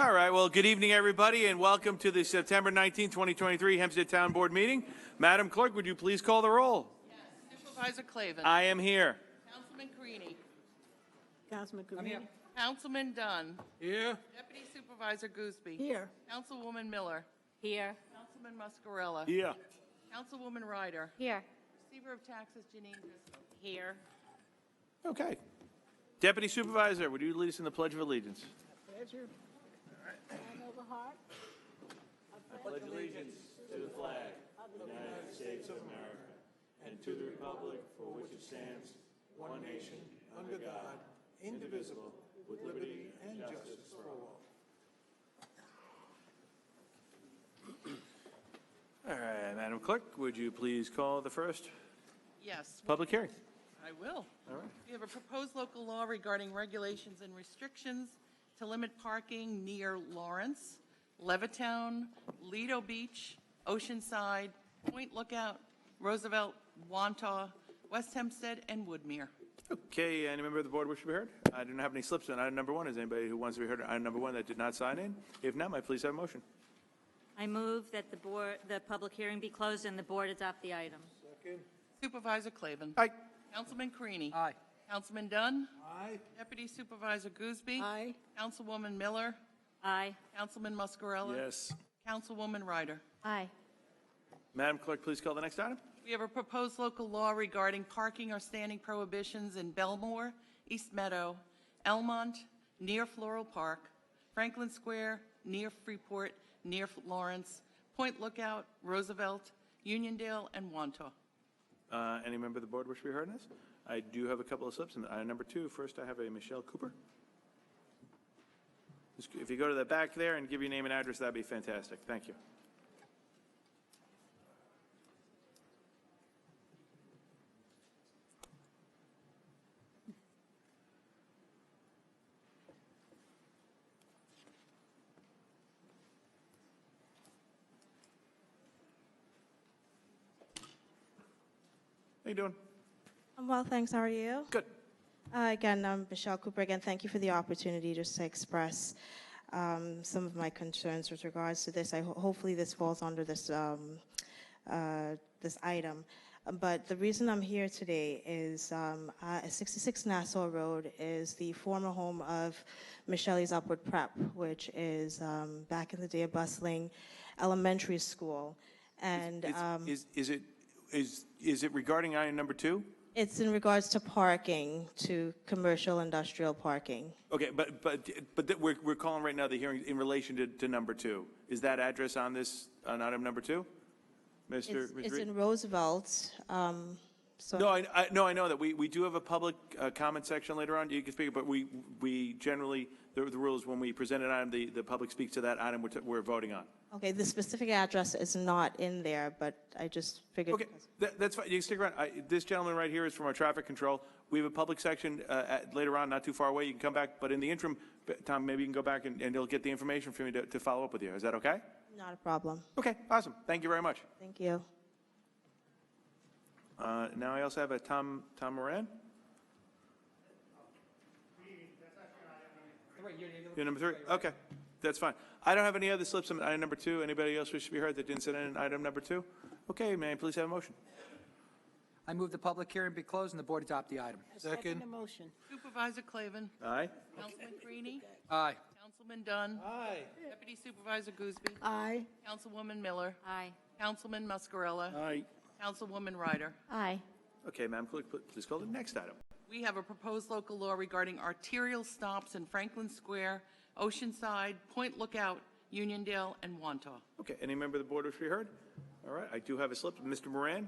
All right, well, good evening, everybody, and welcome to the September 19, 2023 Hempstead Town Board meeting. Madam Clerk, would you please call the roll? Yes. Supervisor Clavin. I am here. Councilman Carini. Councilman Carini. Councilman Dunn. Here. Deputy Supervisor Gooseby. Here. Councilwoman Miller. Here. Councilman Muscarella. Here. Councilwoman Ryder. Here. Receiver of Taxes Janine Driscoll. Here. Okay. Deputy Supervisor, would you lead us in the Pledge of Allegiance? Pleasure. Hand over heart. I pledge allegiance to the flag of the United States of America and to the republic for which it stands, one nation, under God, indivisible, with liberty and justice for all. All right, Madam Clerk, would you please call the first Yes, public hearing? I will. All right. We have a proposed local law regarding regulations and restrictions to limit parking near Lawrence, Levittown, Lido Beach, Oceanside, Point Lookout, Roosevelt, Wantagh, West Hempstead, and Woodmere. Okay, any member of the board wish to be heard? I do not have any slips on item number one. Is anybody who wants to be heard on item number one that did not sign in? If not, may I please have a motion? I move that the public hearing be closed and the board adopt the item. Supervisor Clavin. Aye. Councilman Carini. Aye. Councilman Dunn. Aye. Deputy Supervisor Gooseby. Aye. Councilwoman Miller. Aye. Councilman Muscarella. Yes. Councilwoman Ryder. Aye. Madam Clerk, please call the next item. We have a proposed local law regarding parking or standing prohibitions in Belmore, East Meadow, Elmont, near Floral Park, Franklin Square, near Freeport, near Lawrence, Point Lookout, Roosevelt, Uniondale, and Wantagh. Any member of the board wish to be heard on this? I do have a couple of slips. Item number two, first I have a Michelle Cooper. If you go to the back there and give your name and address, that'd be fantastic. Thank you. How you doing? I'm well, thanks. How are you? Good. Again, I'm Michelle Cooper. Again, thank you for the opportunity just to express some of my concerns with regards to this. Hopefully this falls under this, this item. But the reason I'm here today is 66 Nassau Road is the former home of Michelle's Upward Prep, which is back in the day a bustling elementary school. And is it regarding item number two? it's in regards to parking, to commercial industrial parking. Okay, but we're calling right now the hearing in relation to number two. Is that address on this, on item number two? Mr. It's in Roosevelt. So No, I know that. We do have a public comment section later on. You can speak, but we generally, the rule is when we present an item, the public speaks to that item we're voting on. Okay, the specific address is not in there, but I just figured. Okay, that's fine. You can stick around. This gentleman right here is from our traffic control. We have a public section later on, not too far away. You can come back, but in the interim, Tom, maybe you can go back and he'll get the information for me to follow up with you. Is that okay? Not a problem. Okay, awesome. Thank you very much. Thank you. Now I also have a Tom Moran. You're number three? Okay, that's fine. I don't have any other slips on item number two. Anybody else wish to be heard that didn't send in item number two? Okay, may I please have a motion? I move the public hearing be closed and the board adopt the item. Second motion. Supervisor Clavin. Aye. Councilman Carini. Aye. Councilman Dunn. Aye. Deputy Supervisor Gooseby. Aye. Councilwoman Miller. Aye. Councilman Muscarella. Aye. Councilwoman Ryder. Aye. Okay, Madam Clerk, please call the next item. We have a proposed local law regarding arterial stops in Franklin Square, Oceanside, Point Lookout, Uniondale, and Wantagh. Okay, any member of the board wish to be heard? All right, I do have a slip. Mr. Moran?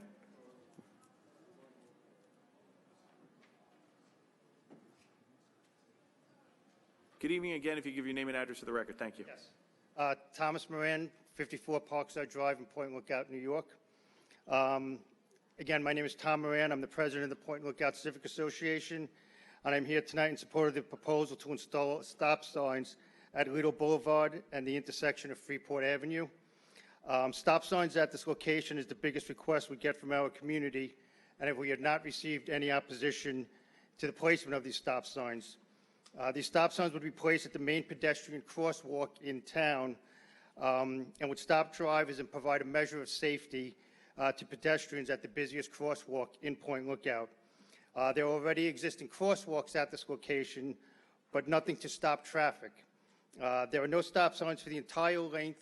Good evening again, if you give your name and address to the record. Thank you. Yes. Thomas Moran, 54 Parkside Drive in Point Lookout, New York. Again, my name is Tom Moran. I'm the president of the Point Lookout Civic Association, and I'm here tonight in support of the proposal to install stop signs at Lido Boulevard and the intersection of Freeport Avenue. Stop signs at this location is the biggest request we get from our community, and we have not received any opposition to the placement of these stop signs. These stop signs would be placed at the main pedestrian crosswalk in town and would stop drivers and provide a measure of safety to pedestrians at the busiest crosswalk in Point Lookout. There are already existing crosswalks at this location, but nothing to stop traffic. There are no stop signs for the entire length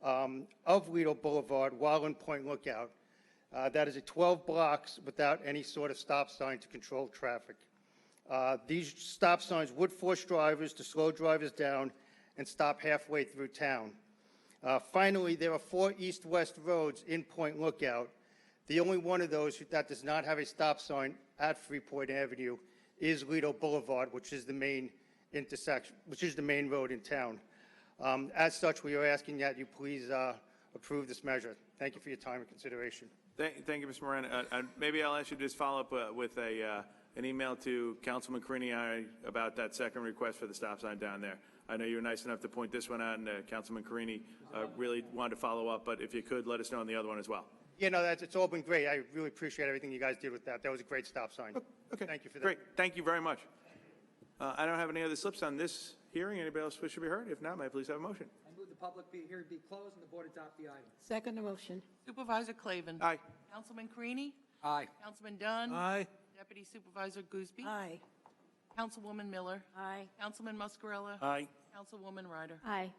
of Lido Boulevard while in Point Lookout. That is 12 blocks without any sort of stop sign to control traffic. These stop signs would force drivers to slow drivers down and stop halfway through town. Finally, there are 4 east-west roads in Point Lookout. The only one of those that does not have a stop sign at Freeport Avenue is Lido Boulevard, which is the main intersection, which is the main road in town. As such, we are asking that you please approve this measure. Thank you for your time and consideration. Thank you, Mr. Moran. Maybe I'll ask you to just follow up with an email to Councilman Carini about that second request for the stop sign down there. I know you were nice enough to point this one out, and Councilman Carini really wanted to follow up, but if you could, let us know on the other one as well. Yeah, no, it's all been great. I really appreciate everything you guys did with that. That was a great stop sign. Okay. Thank you for that. Great. Thank you very much. I don't have any other slips on this hearing. Anybody else wish to be heard? If not, may I please have a motion? I move the public hearing be closed and the board adopt the item. Second motion. Supervisor Clavin. Aye. Councilman Carini. Aye. Councilman Dunn. Aye. Deputy Supervisor Gooseby. Aye. Councilwoman Miller. Aye. Councilman Muscarella. Aye. Councilwoman Ryder. Aye.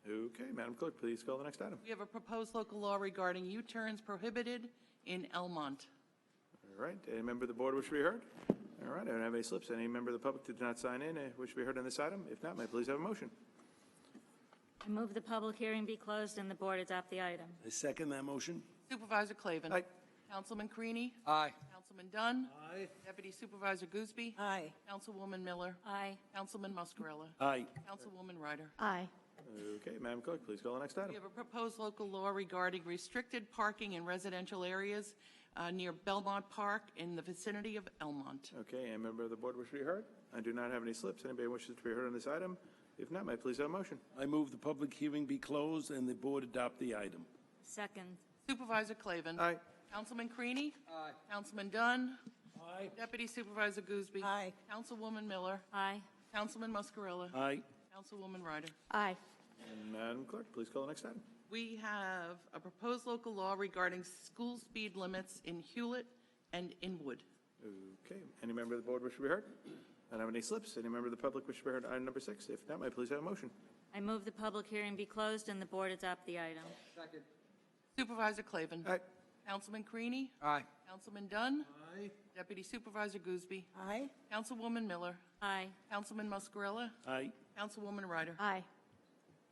Okay, Madam Clerk, please call the next item. We have a proposed local law regarding U-turns prohibited in Elmont. All right. Any member of the board wish to be heard? All right. I don't have any slips. Any member of the public that did not sign in wish to be heard on this item? If not, may I please have a motion? I move the public hearing be closed and the board adopt the item. I second that motion. Supervisor Clavin. Aye. Councilman Carini. Aye. Councilman Dunn. Aye. Deputy Supervisor Gooseby. Aye. Councilwoman Miller. Aye. Councilman Muscarella. Aye. Councilwoman Ryder. Aye. Okay, Madam Clerk, please call the next item. We have a proposed local law regarding restricted parking in residential areas near Belmont Park in the vicinity of Elmont. Okay, any member of the board wish to be heard? I do not have any slips. Anybody wishes to be heard on this item? If not, may I please have a motion? I move the public hearing be closed and the board adopt the item. Second. Supervisor Clavin. Aye. Councilman Carini. Aye. Councilman Dunn. Aye. Deputy Supervisor Gooseby. Aye. Councilwoman Miller. Aye. Councilman Muscarella. Aye. Councilwoman Ryder. Aye. And Madam Clerk, please call the next item. We have a proposed local law regarding school speed limits in Hewlett and Inwood. Okay, any member of the board wish to be heard? I don't have any slips. Any member of the public wish to be heard on item number 6? If not, may I please have a motion? I move the public hearing be closed and the board adopt the item. Second. Supervisor Clavin. Aye. Councilman Carini. Aye. Councilman Dunn. Aye. Deputy Supervisor Gooseby. Aye. Councilwoman Miller. Aye. Councilman Muscarella. Aye. Councilwoman Ryder. Aye.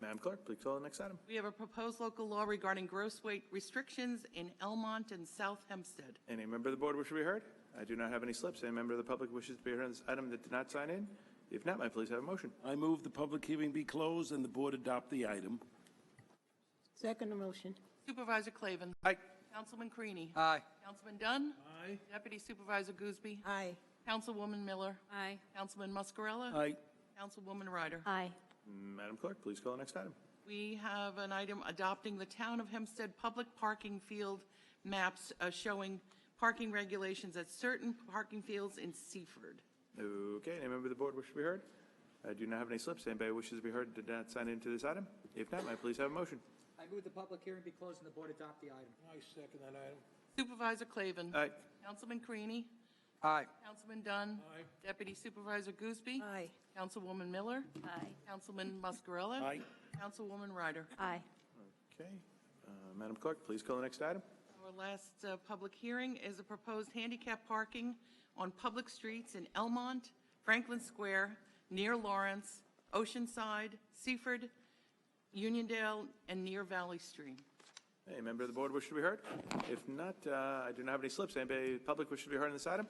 Madam Clerk, please call the next item. We have a proposed local law regarding gross weight restrictions in Elmont and South Hempstead. Any member of the board wish to be heard? I do not have any slips. Any member of the public wishes to be heard on this item that did not sign in? If not, may I please have a motion? I move the public hearing be closed and the board adopt the item. Second motion. Supervisor Clavin. Aye. Councilman Carini. Aye. Councilman Dunn. Aye. Deputy Supervisor Gooseby. Aye. Councilwoman Miller. Aye. Councilman Muscarella. Aye. Councilwoman Ryder. Aye. Madam Clerk, please call the next item. We have an item adopting the Town of Hempstead public parking field maps showing parking regulations at certain parking fields in Seaford. Okay, any member of the board wish to be heard? I do not have any slips. Anybody wishes to be heard did not sign into this item? If not, may I please have a motion? I move the public hearing be closed and the board adopt the item. I second that item. Supervisor Clavin. Aye. Councilman Carini. Aye. Councilman Dunn. Aye. Deputy Supervisor Gooseby. Aye. Councilwoman Miller. Aye. Councilman Muscarella. Aye. Councilwoman Ryder. Aye. Okay, Madam Clerk, please call the next item. Our last public hearing is a proposed handicap parking on public streets in Elmont, Franklin Square, near Lawrence, Oceanside, Seaford, Uniondale, and near Valley Stream. Any member of the board wish to be heard? If not, I do not have any slips. Anybody in the public wish to be heard on this item?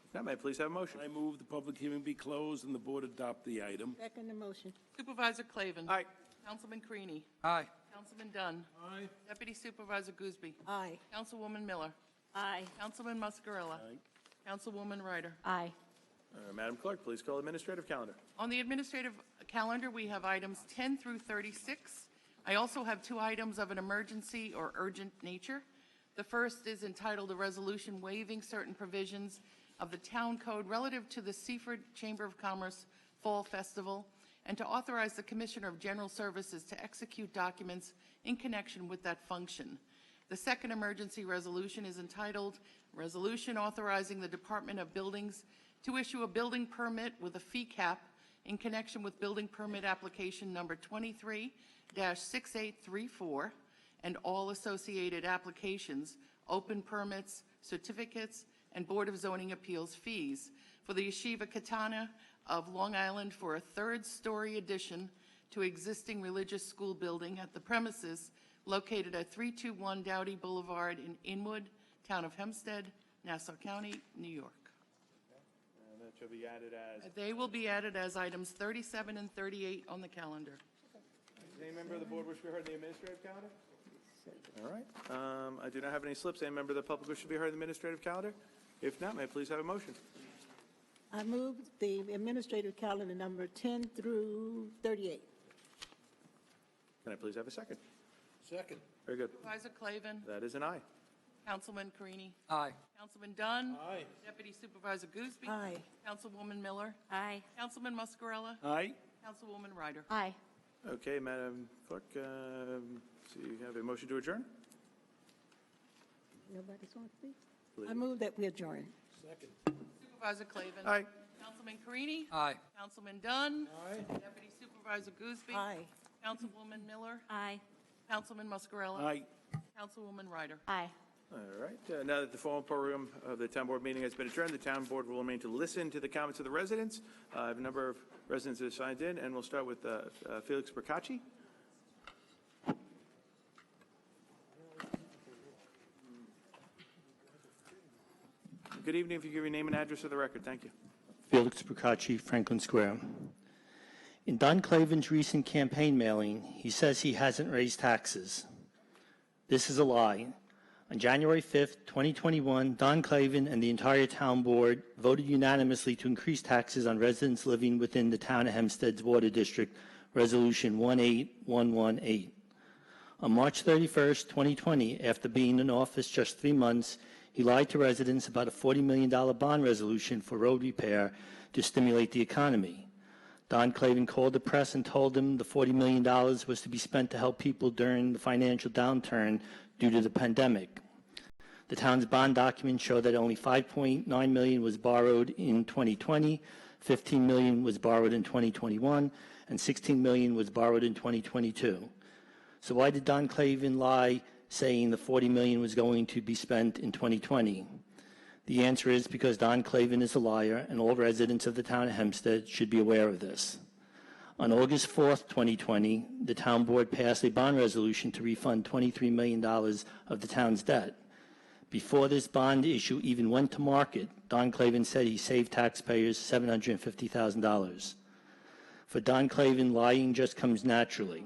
If not, may I please have a motion? I move the public hearing be closed and the board adopt the item. Second motion. Supervisor Clavin. Aye. Councilman Carini. Aye. Councilman Dunn. Aye. Deputy Supervisor Gooseby. Aye. Councilwoman Miller. Aye. Councilman Muscarella. Aye. Councilwoman Ryder. Aye. Madam Clerk, please call the administrative calendar. On the administrative calendar, we have items 10 through 36. I also have 2 items of an emergency or urgent nature. The first is entitled a resolution waiving certain provisions of the town code relative to the Seaford Chamber of Commerce Fall Festival, and to authorize the Commissioner of General Services to execute documents in connection with that function. The second emergency resolution is entitled Resolution Authorizing the Department of Buildings to issue a building permit with a fee cap in connection with building permit application number 23-6834 and all associated applications, open permits, certificates, and Board of Zoning Appeals fees for the Yeshiva Katana of Long Island for a third-story addition to existing religious school building at the premises located at 321 Dowdy Boulevard in Inwood, Town of Hempstead, Nassau County, New York. And that shall be added as. They will be added as items 37 and 38 on the calendar. Does any member of the board wish to be heard in the administrative calendar? All right. I do not have any slips. Any member of the public wish to be heard in the administrative calendar? If not, may I please have a motion? I move the administrative calendar number 10 through 38. Can I please have a second? Second. Very good. Supervisor Clavin. That is an aye. Councilman Carini. Aye. Councilman Dunn. Aye. Deputy Supervisor Gooseby. Aye. Councilwoman Miller. Aye. Councilman Muscarella. Aye. Councilwoman Ryder. Aye. Okay, Madam Clerk, so you have a motion to adjourn? Nobody's on, please? Please. I move that we adjourn. Second. Supervisor Clavin. Aye. Councilman Carini. Aye. Councilman Dunn. Aye. Deputy Supervisor Gooseby. Aye. Councilwoman Miller. Aye. Councilman Muscarella. Aye. Councilwoman Ryder. Aye. All right. Now that the formal program of the town board meeting has been adjourned, the town board will remain to listen to the comments of the residents. I have a number of residents that have signed in, and we'll start with Felix Bercacci. Good evening. If you give your name and address for the record, thank you. Felix Procacci, Franklin Square. In Don Clavin's recent campaign mailing, he says he hasn't raised taxes. This is a lie. On January 5th, 2021, Don Clavin and the entire town board voted unanimously to increase taxes on residents living within the town of Hempstead's water district, Resolution 18118. On March 31st, 2020, after being in office just 3 months, he lied to residents about a $40 million bond resolution for road repair to stimulate the economy. Don Clavin called the press and told them the $40 million was to be spent to help people during the financial downturn due to the pandemic. The town's bond documents show that only $5.9 million was borrowed in 2020, $15 million was borrowed in 2021, and $16 million was borrowed in 2022. So why did Don Clavin lie, saying the $40 million was going to be spent in 2020? The answer is because Don Clavin is a liar, and all residents of the town of Hempstead should be aware of this. On August 4th, 2020, the town board passed a bond resolution to refund $23 million of the town's debt. Before this bond issue even went to market, Don Clavin said he saved taxpayers $750,000. For Don Clavin, lying just comes naturally.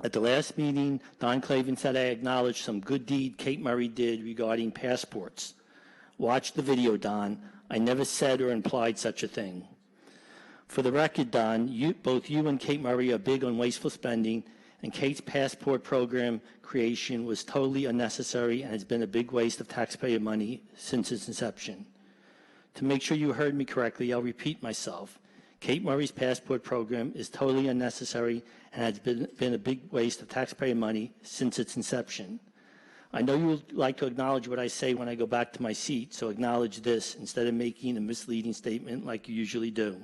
At the last meeting, Don Clavin said I acknowledged some good deed Kate Murray did regarding passports. Watch the video, Don. I never said or implied such a thing. For the record, Don, both you and Kate Murray are big on wasteful spending, and Kate's passport program creation was totally unnecessary and has been a big waste of taxpayer money since its inception. To make sure you heard me correctly, I'll repeat myself. Kate Murray's passport program is totally unnecessary and has been a big waste of taxpayer money since its inception. I know you would like to acknowledge what I say when I go back to my seat, so acknowledge this instead of making a misleading statement like you usually do.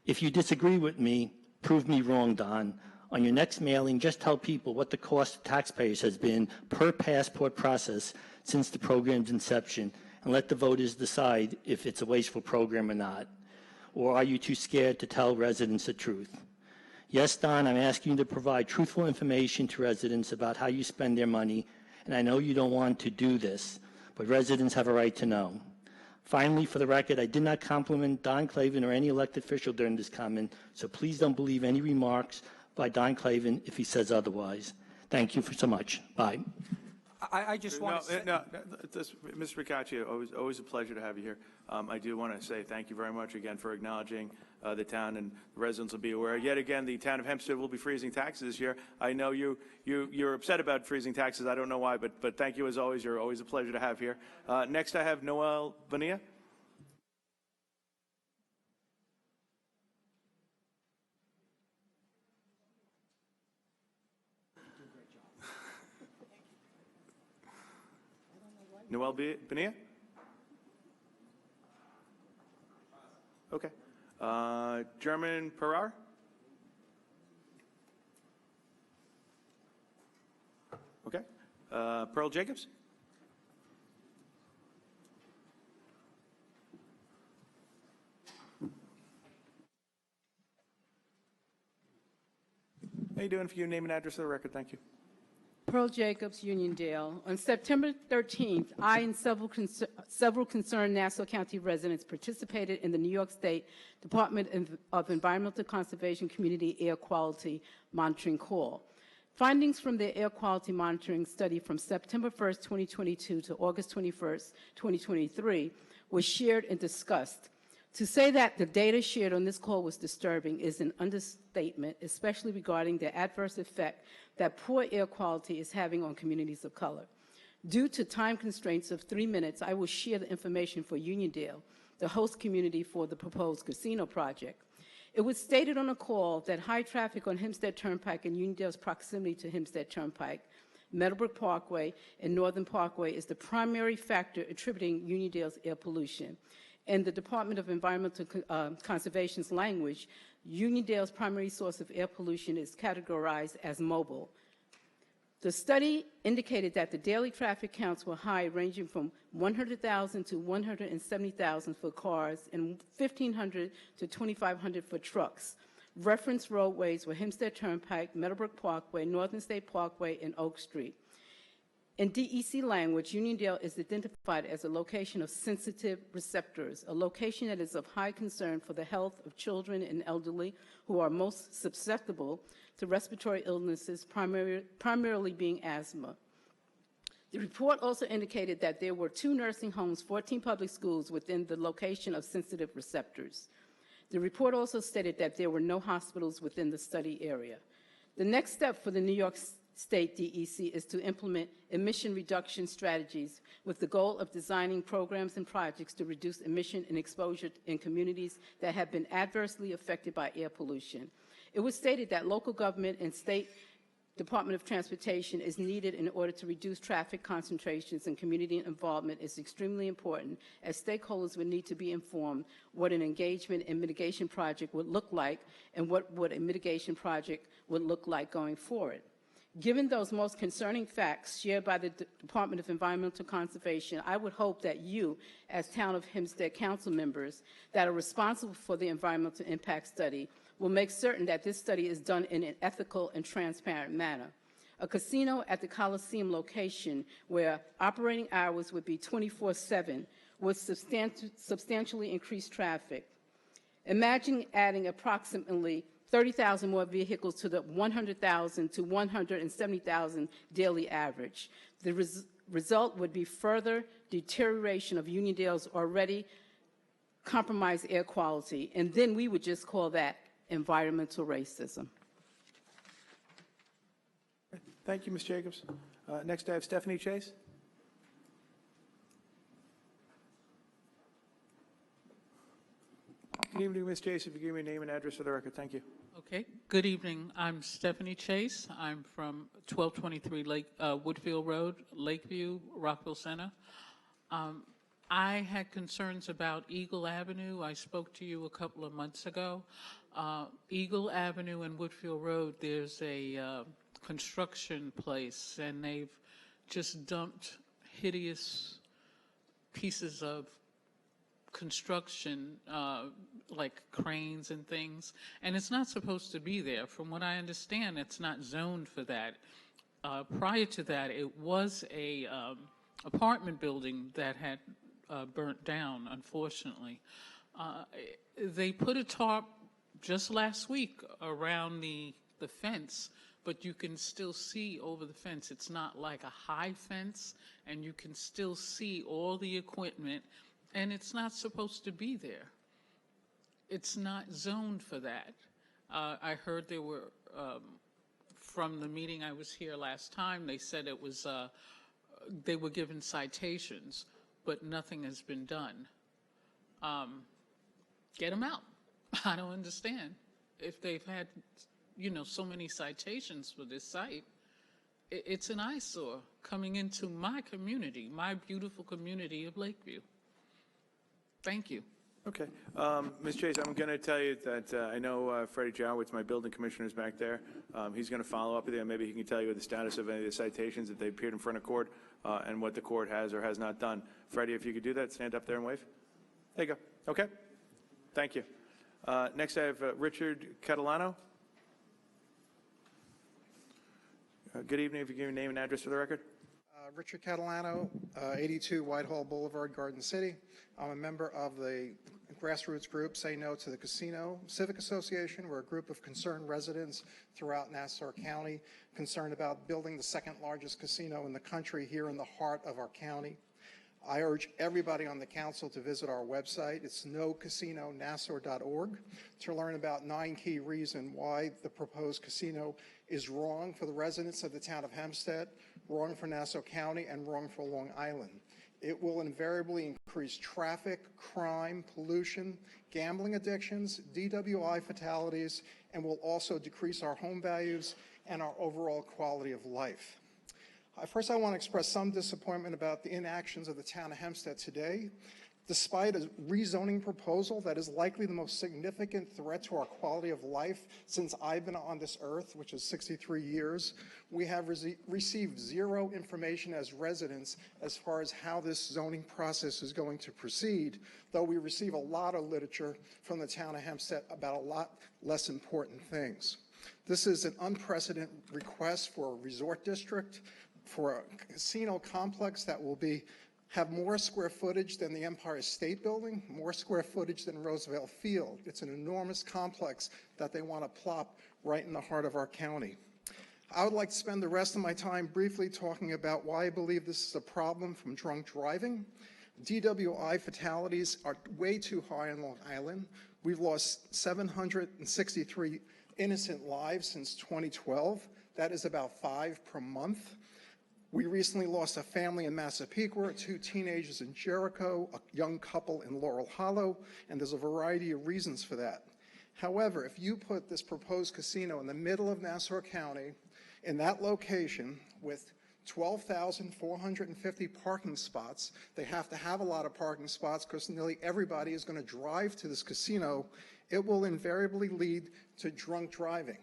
If you disagree with me, prove me wrong, Don. On your next mailing, just tell people what the cost to taxpayers has been per passport process since the program's inception, and let the voters decide if it's a wasteful program or not. Or are you too scared to tell residents the truth? Yes, Don, I'm asking you to provide truthful information to residents about how you spend their money, and I know you don't want to do this, but residents have a right to know. Finally, for the record, I did not compliment Don Clavin or any elected official during this comment, so please don't believe any remarks by Don Clavin if he says otherwise. Thank you for so much. Bye. I just want to say... Mr. Ricacci, always a pleasure to have you here. I do want to say thank you very much again for acknowledging the town, and the residents will be aware. Yet again, the town of Hempstead will be freezing taxes this year. I know you're upset about freezing taxes. I don't know why, but thank you as always. You're always a pleasure to have here. Next, I have Noel Bonilla. Noel Benia? Okay. German Pereira? Okay. Pearl Jacobs? How you doing for your name and address for the record? Thank you. Pearl Jacobs, Uniondale. On September 13th, I and several concerned Nassau County residents participated in the New York State Department of Environmental Conservation Community Air Quality Monitoring Call. Findings from the air quality monitoring study from September 1st, 2022 to August 21st, 2023 was shared and discussed. To say that the data shared on this call was disturbing is an understatement, especially regarding the adverse effect that poor air quality is having on communities of color. Due to time constraints of 3 minutes, I will share the information for Uniondale, the host community for the proposed casino project. It was stated on a call that high traffic on Hempstead Turnpike and Uniondale's proximity to Hempstead Turnpike, Meadowbrook Parkway, and Northern Parkway is the primary factor attributing Uniondale's air pollution. In the Department of Environmental Conservation's language, Uniondale's primary source of air pollution is categorized as mobile. The study indicated that the daily traffic counts were high, ranging from 100,000 to 170,000 for cars and 1,500 to 2,500 for trucks. Reference roadways were Hempstead Turnpike, Meadowbrook Parkway, Northern State Parkway, and Oak Street. In DEC language, Uniondale is identified as a location of sensitive receptors, a location that is of high concern for the health of children and elderly who are most susceptible to respiratory illnesses, primarily being asthma. The report also indicated that there were 2 nursing homes, 14 public schools within the location of sensitive receptors. The report also stated that there were no hospitals within the study area. The next step for the New York State DEC is to implement emission reduction strategies with the goal of designing programs and projects to reduce emission and exposure in communities that have been adversely affected by air pollution. It was stated that local government and state Department of Transportation is needed in order to reduce traffic concentrations, and community involvement is extremely important, as stakeholders would need to be informed what an engagement and mitigation project would look like and what a mitigation project would look like going forward. Given those most concerning facts shared by the Department of Environmental Conservation, I would hope that you, as Town of Hempstead Council members that are responsible for the environmental impact study, will make certain that this study is done in an ethical and transparent manner. A casino at the Coliseum location, where operating hours would be 24/7, would substantially increase traffic. Imagine adding approximately 30,000 more vehicles to the 100,000 to 170,000 daily average. The result would be further deterioration of Uniondale's already compromised air quality, and then we would just call that environmental racism. Thank you, Ms. Jacobs. Next, I have Stephanie Chase. Good evening, Ms. Chase. If you give me your name and address for the record, thank you. Okay. Good evening. I'm Stephanie Chase. I'm from 1223 Woodfield Road, Lakeview, Rockville Center. I had concerns about Eagle Avenue. I spoke to you a couple of months ago. Eagle Avenue and Woodfield Road, there's a construction place, and they've just dumped hideous pieces of construction, like cranes and things, and it's not supposed to be there. From what I understand, it's not zoned for that. Prior to that, it was a apartment building that had burnt down, unfortunately. They put a tarp just last week around the fence, but you can still see over the fence. It's not like a high fence, and you can still see all the equipment, and it's not supposed to be there. It's not zoned for that. I heard there were, from the meeting I was here last time, they said it was, they were given citations, but nothing has been done. Get them out. I don't understand. If they've had, so many citations for this site, it's an eyesore. coming into my community, my beautiful community of Lakeview. Thank you. Okay. Ms. Chase, I'm going to tell you that I know Freddie Jowitz, my building commissioner, is back there. He's going to follow up with you, and maybe he can tell you the status of any of the citations that they appeared in front of court and what the court has or has not done. Freddie, if you could do that, stand up there and wave. There you go. Okay. Thank you. Next, I have Richard Catalano. Good evening. If you give your name and address for the record. Richard Catalano, 82 Whitehall Boulevard, Garden City. I'm a member of the grassroots group Say No to the Casino Civic Association. We're a group of concerned residents throughout Nassau County concerned about building the second largest casino in the country here in the heart of our county. I urge everybody on the council to visit our website. It's nocasinonassau.org to learn about 9 key reasons why the proposed casino is wrong for the residents of the town of Hempstead, wrong for Nassau County, and wrong for Long Island. It will invariably increase traffic, crime, pollution, gambling addictions, DWI fatalities, and will also decrease our home values and our overall quality of life. First, I want to express some disappointment about the inactions of the town of Hempstead today. Despite a rezoning proposal that is likely the most significant threat to our quality of life since I've been on this earth, which is 63 years, we have received zero information as residents as far as how this zoning process is going to proceed, though we receive a lot of literature from the town of Hempstead about a lot less important things. This is an unprecedented request for a resort district, for a casino complex that will have more square footage than the Empire State Building, more square footage than Roosevelt Field. It's an enormous complex that they want to plop right in the heart of our county. I would like to spend the rest of my time briefly talking about why I believe this is a problem from drunk driving. DWI fatalities are way too high in Long Island. We've lost 763 innocent lives since 2012. That is about 5 per month. We recently lost a family in Massapequa, 2 teenagers in Jericho, a young couple in Laurel Hollow, and there's a variety of reasons for that. However, if you put this proposed casino in the middle of Nassau County, in that location with 12,450 parking spots, they have to have a lot of parking spots because nearly everybody is going to drive to this casino, it will invariably lead to drunk driving.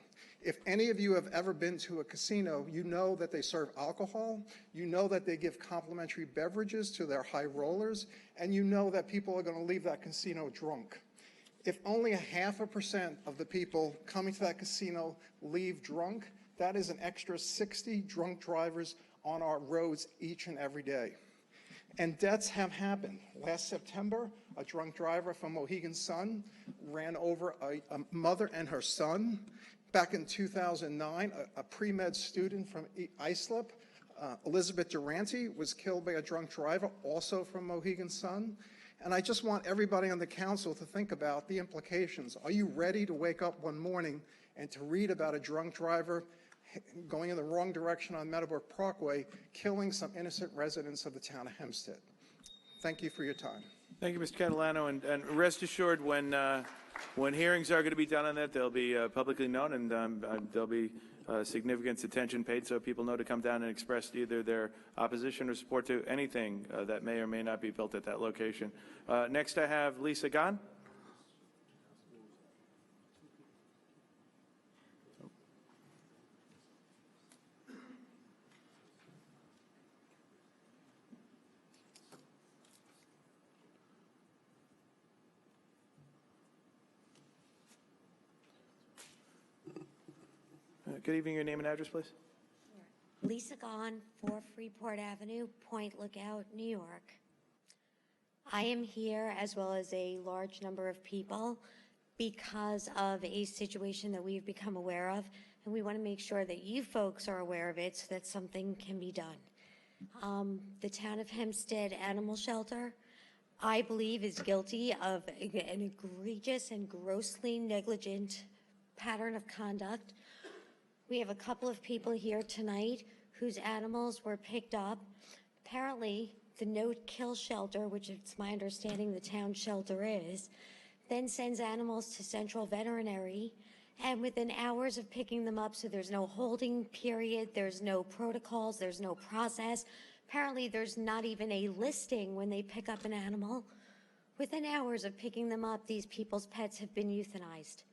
If any of you have ever been to a casino, you know that they serve alcohol, you know that they give complimentary beverages to their high rollers, and you know that people are going to leave that casino drunk. If only 0.5% of the people coming to that casino leave drunk, that is an extra 60 drunk drivers on our roads each and every day. And deaths have happened. Last September, a drunk driver from Mohegan Sun ran over a mother and her son. Back in 2009, a pre-med student from Islip, Elizabeth Durante, was killed by a drunk driver, also from Mohegan Sun. And I just want everybody on the council to think about the implications. Are you ready to wake up one morning and to read about a drunk driver going in the wrong direction on Meadowbrook Parkway, killing some innocent residents of the town of Hempstead? Thank you for your time. Thank you, Mr. Catalano, and rest assured when hearings are going to be done on that, they'll be publicly known, and there'll be significant attention paid so people know to come down and express either their opposition or support to anything that may or may not be built at that location. Next, I have Lisa Gahn. Good evening. Your name and address, please. Lisa Gahn, 4 Freeport Avenue, Point Lookout, New York. I am here, as well as a large number of people, because of a situation that we've become aware of, and we want to make sure that you folks are aware of it so that something can be done. The town of Hempstead Animal Shelter, I believe, is guilty of an egregious and grossly negligent pattern of conduct. We have a couple of people here tonight whose animals were picked up. Apparently, the no-kill shelter, which it's my understanding the town shelter is, then sends animals to Central Veterinary, And within hours of picking them up, so there's no holding period, there's no protocols, there's no process. Apparently, there's not even a listing when they pick up an animal. Within hours of picking them up, these people's pets have been euthanized.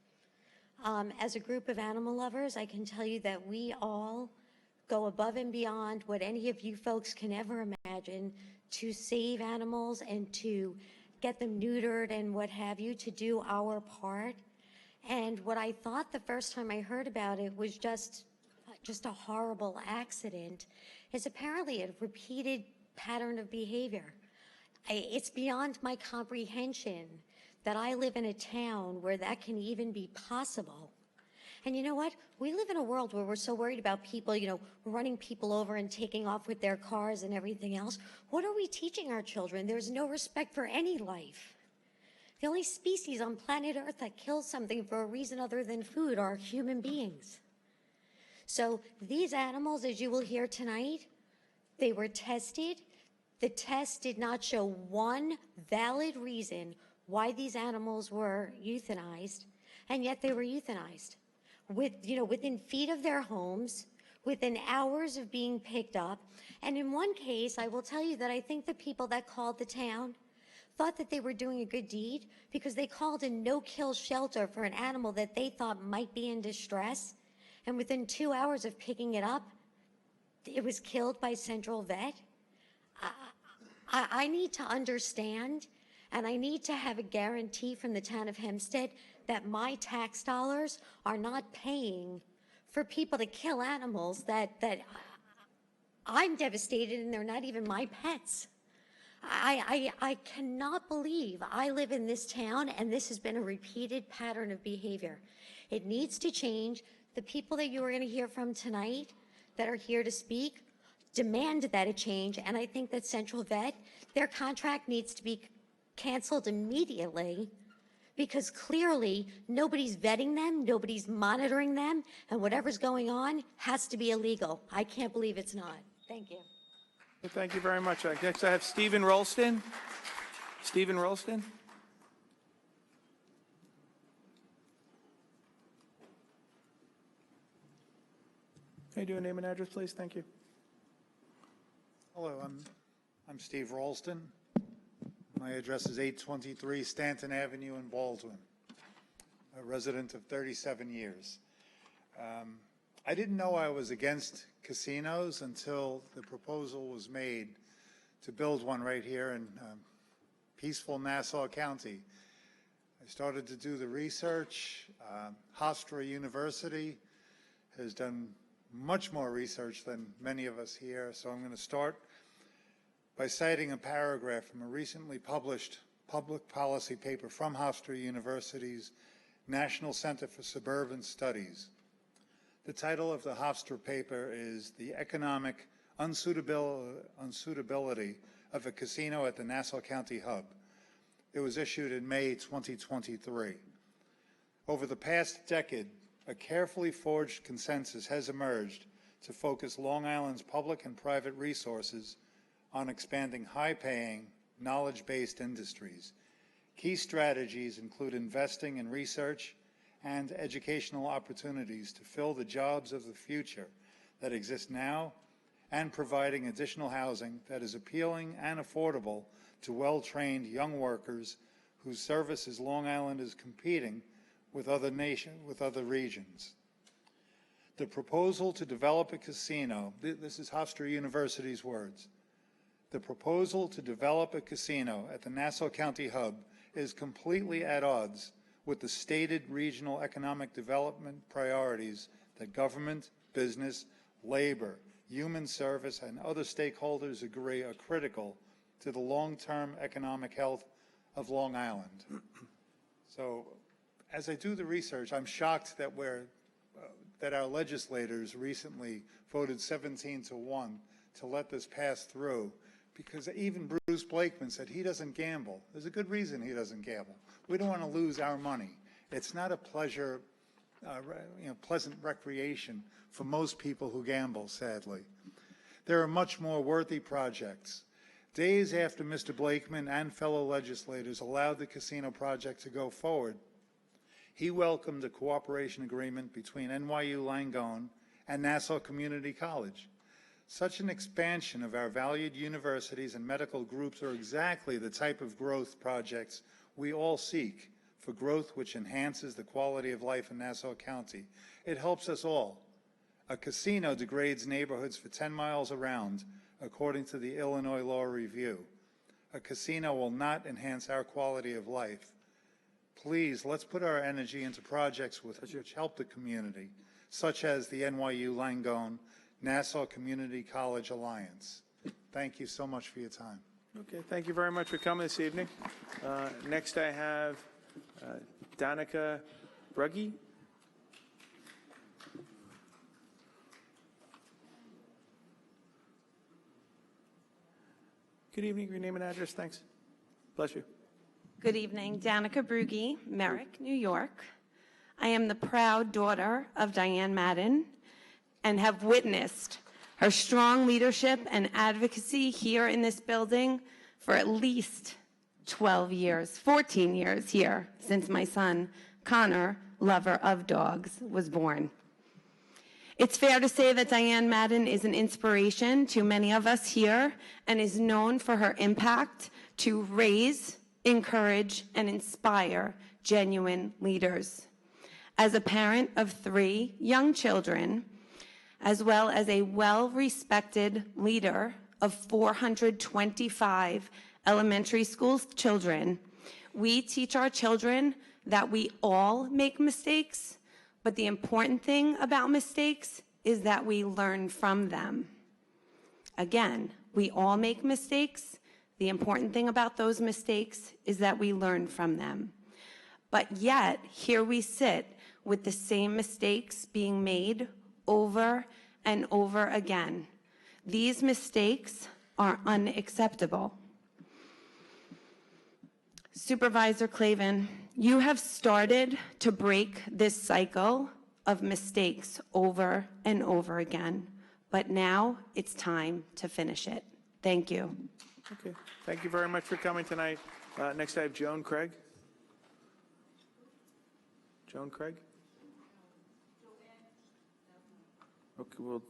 As a group of animal lovers, I can tell you that we all go above and beyond what any of you folks can ever imagine to save animals and to get them neutered and what have you, to do our part. And what I thought the first time I heard about it was just a horrible accident, is apparently a repeated pattern of behavior. It's beyond my comprehension that I live in a town where that can even be possible. And you know what? We live in a world where we're so worried about people, running people over and taking off with their cars and everything else. What are we teaching our children? There's no respect for any life. The only species on planet Earth that kills something for a reason other than food are human beings. So these animals, as you will hear tonight, they were tested. The test did not show one valid reason why these animals were euthanized, and yet they were euthanized. Within feet of their homes, within hours of being picked up. And in one case, I will tell you that I think the people that called the town thought that they were doing a good deed because they called a no-kill shelter for an animal that they thought might be in distress. And within 2 hours of picking it up, it was killed by Central Vet. I need to understand, and I need to have a guarantee from the town of Hempstead that my tax dollars are not paying for people to kill animals that I'm devastated and they're not even my pets. I cannot believe I live in this town and this has been a repeated pattern of behavior. It needs to change. The people that you are going to hear from tonight that are here to speak demand that it change, and I think that Central Vet, their contract needs to be canceled immediately because clearly nobody's vetting them, nobody's monitoring them, and whatever's going on has to be illegal. I can't believe it's not. Thank you. Well, thank you very much. Next, I have Stephen Rolston. Stephen Rolston. Can you do a name and address, please? Thank you. Hello, I'm Steve Ralston. My address is 823 Stanton Avenue in Baldwin, a resident of 37 years. I didn't know I was against casinos until the proposal was made to build one right here in peaceful Nassau County. I started to do the research. Hofstra University has done much more research than many of us here, so I'm going to start by citing a paragraph from a recently published public policy paper from Hofstra University's National Center for Suburban Studies. The title of the Hofstra paper is The Economic Unsuitability of a Casino at the Nassau County Hub. It was issued in May 2023. Over the past decade, a carefully forged consensus has emerged to focus Long Island's public and private resources on expanding high-paying, knowledge-based industries. Key strategies include investing in research and educational opportunities to fill the jobs of the future that exist now and providing additional housing that is appealing and affordable to well-trained young workers whose services Long Island is competing with other regions. The proposal to develop a casino, this is Hofstra University's words, the proposal to develop a casino at the Nassau County Hub is completely at odds with the stated regional economic development priorities that government, business, labor, human service, and other stakeholders agree are critical to the long-term economic health of Long Island. So, as I do the research, I'm shocked that that our legislators recently voted 17-1 to let this pass through, because even Bruce Blakeman said he doesn't gamble. There's a good reason he doesn't gamble. We don't want to lose our money. It's not a pleasant recreation for most people who gamble, sadly. There are much more worthy projects. Days after Mr. Blakeman and fellow legislators allowed the casino project to go forward, he welcomed a cooperation agreement between NYU Langone and Nassau Community College. Such an expansion of our valued universities and medical groups are exactly the type of growth projects we all seek, for growth which enhances the quality of life in Nassau County. It helps us all. A casino degrades neighborhoods for 10 miles around, according to the Illinois Law Review. A casino will not enhance our quality of life. Please, let's put our energy into projects which help the community, such as the NYU Langone Nassau Community College Alliance. Thank you so much for your time. Okay, thank you very much for coming this evening. Next I have Danica Brugge. Good evening, your name and address, thanks. Bless you. Good evening, Danica Brugge, Merrick, New York. I am the proud daughter of Diane Madden and have witnessed her strong leadership and advocacy here in this building for at least 12 years, 14 years here since my son, Connor, lover of dogs, was born. It's fair to say that Diane Madden is an inspiration to many of us here and is known for her impact to raise, encourage, and inspire genuine leaders. As a parent of 3 young children, as well as a well-respected leader of 425 elementary school children, we teach our children that we all make mistakes, but the important thing about mistakes is that we learn from them. Again, we all make mistakes. The important thing about those mistakes is that we learn from them. But yet, here we sit with the same mistakes being made over and over again. These mistakes are unacceptable. Supervisor Clavin, you have started to break this cycle of mistakes over and over again, but now it's time to finish it. Thank you. Okay, thank you very much for coming tonight. Next I have Joan Craig. Joan Craig? Okay, well,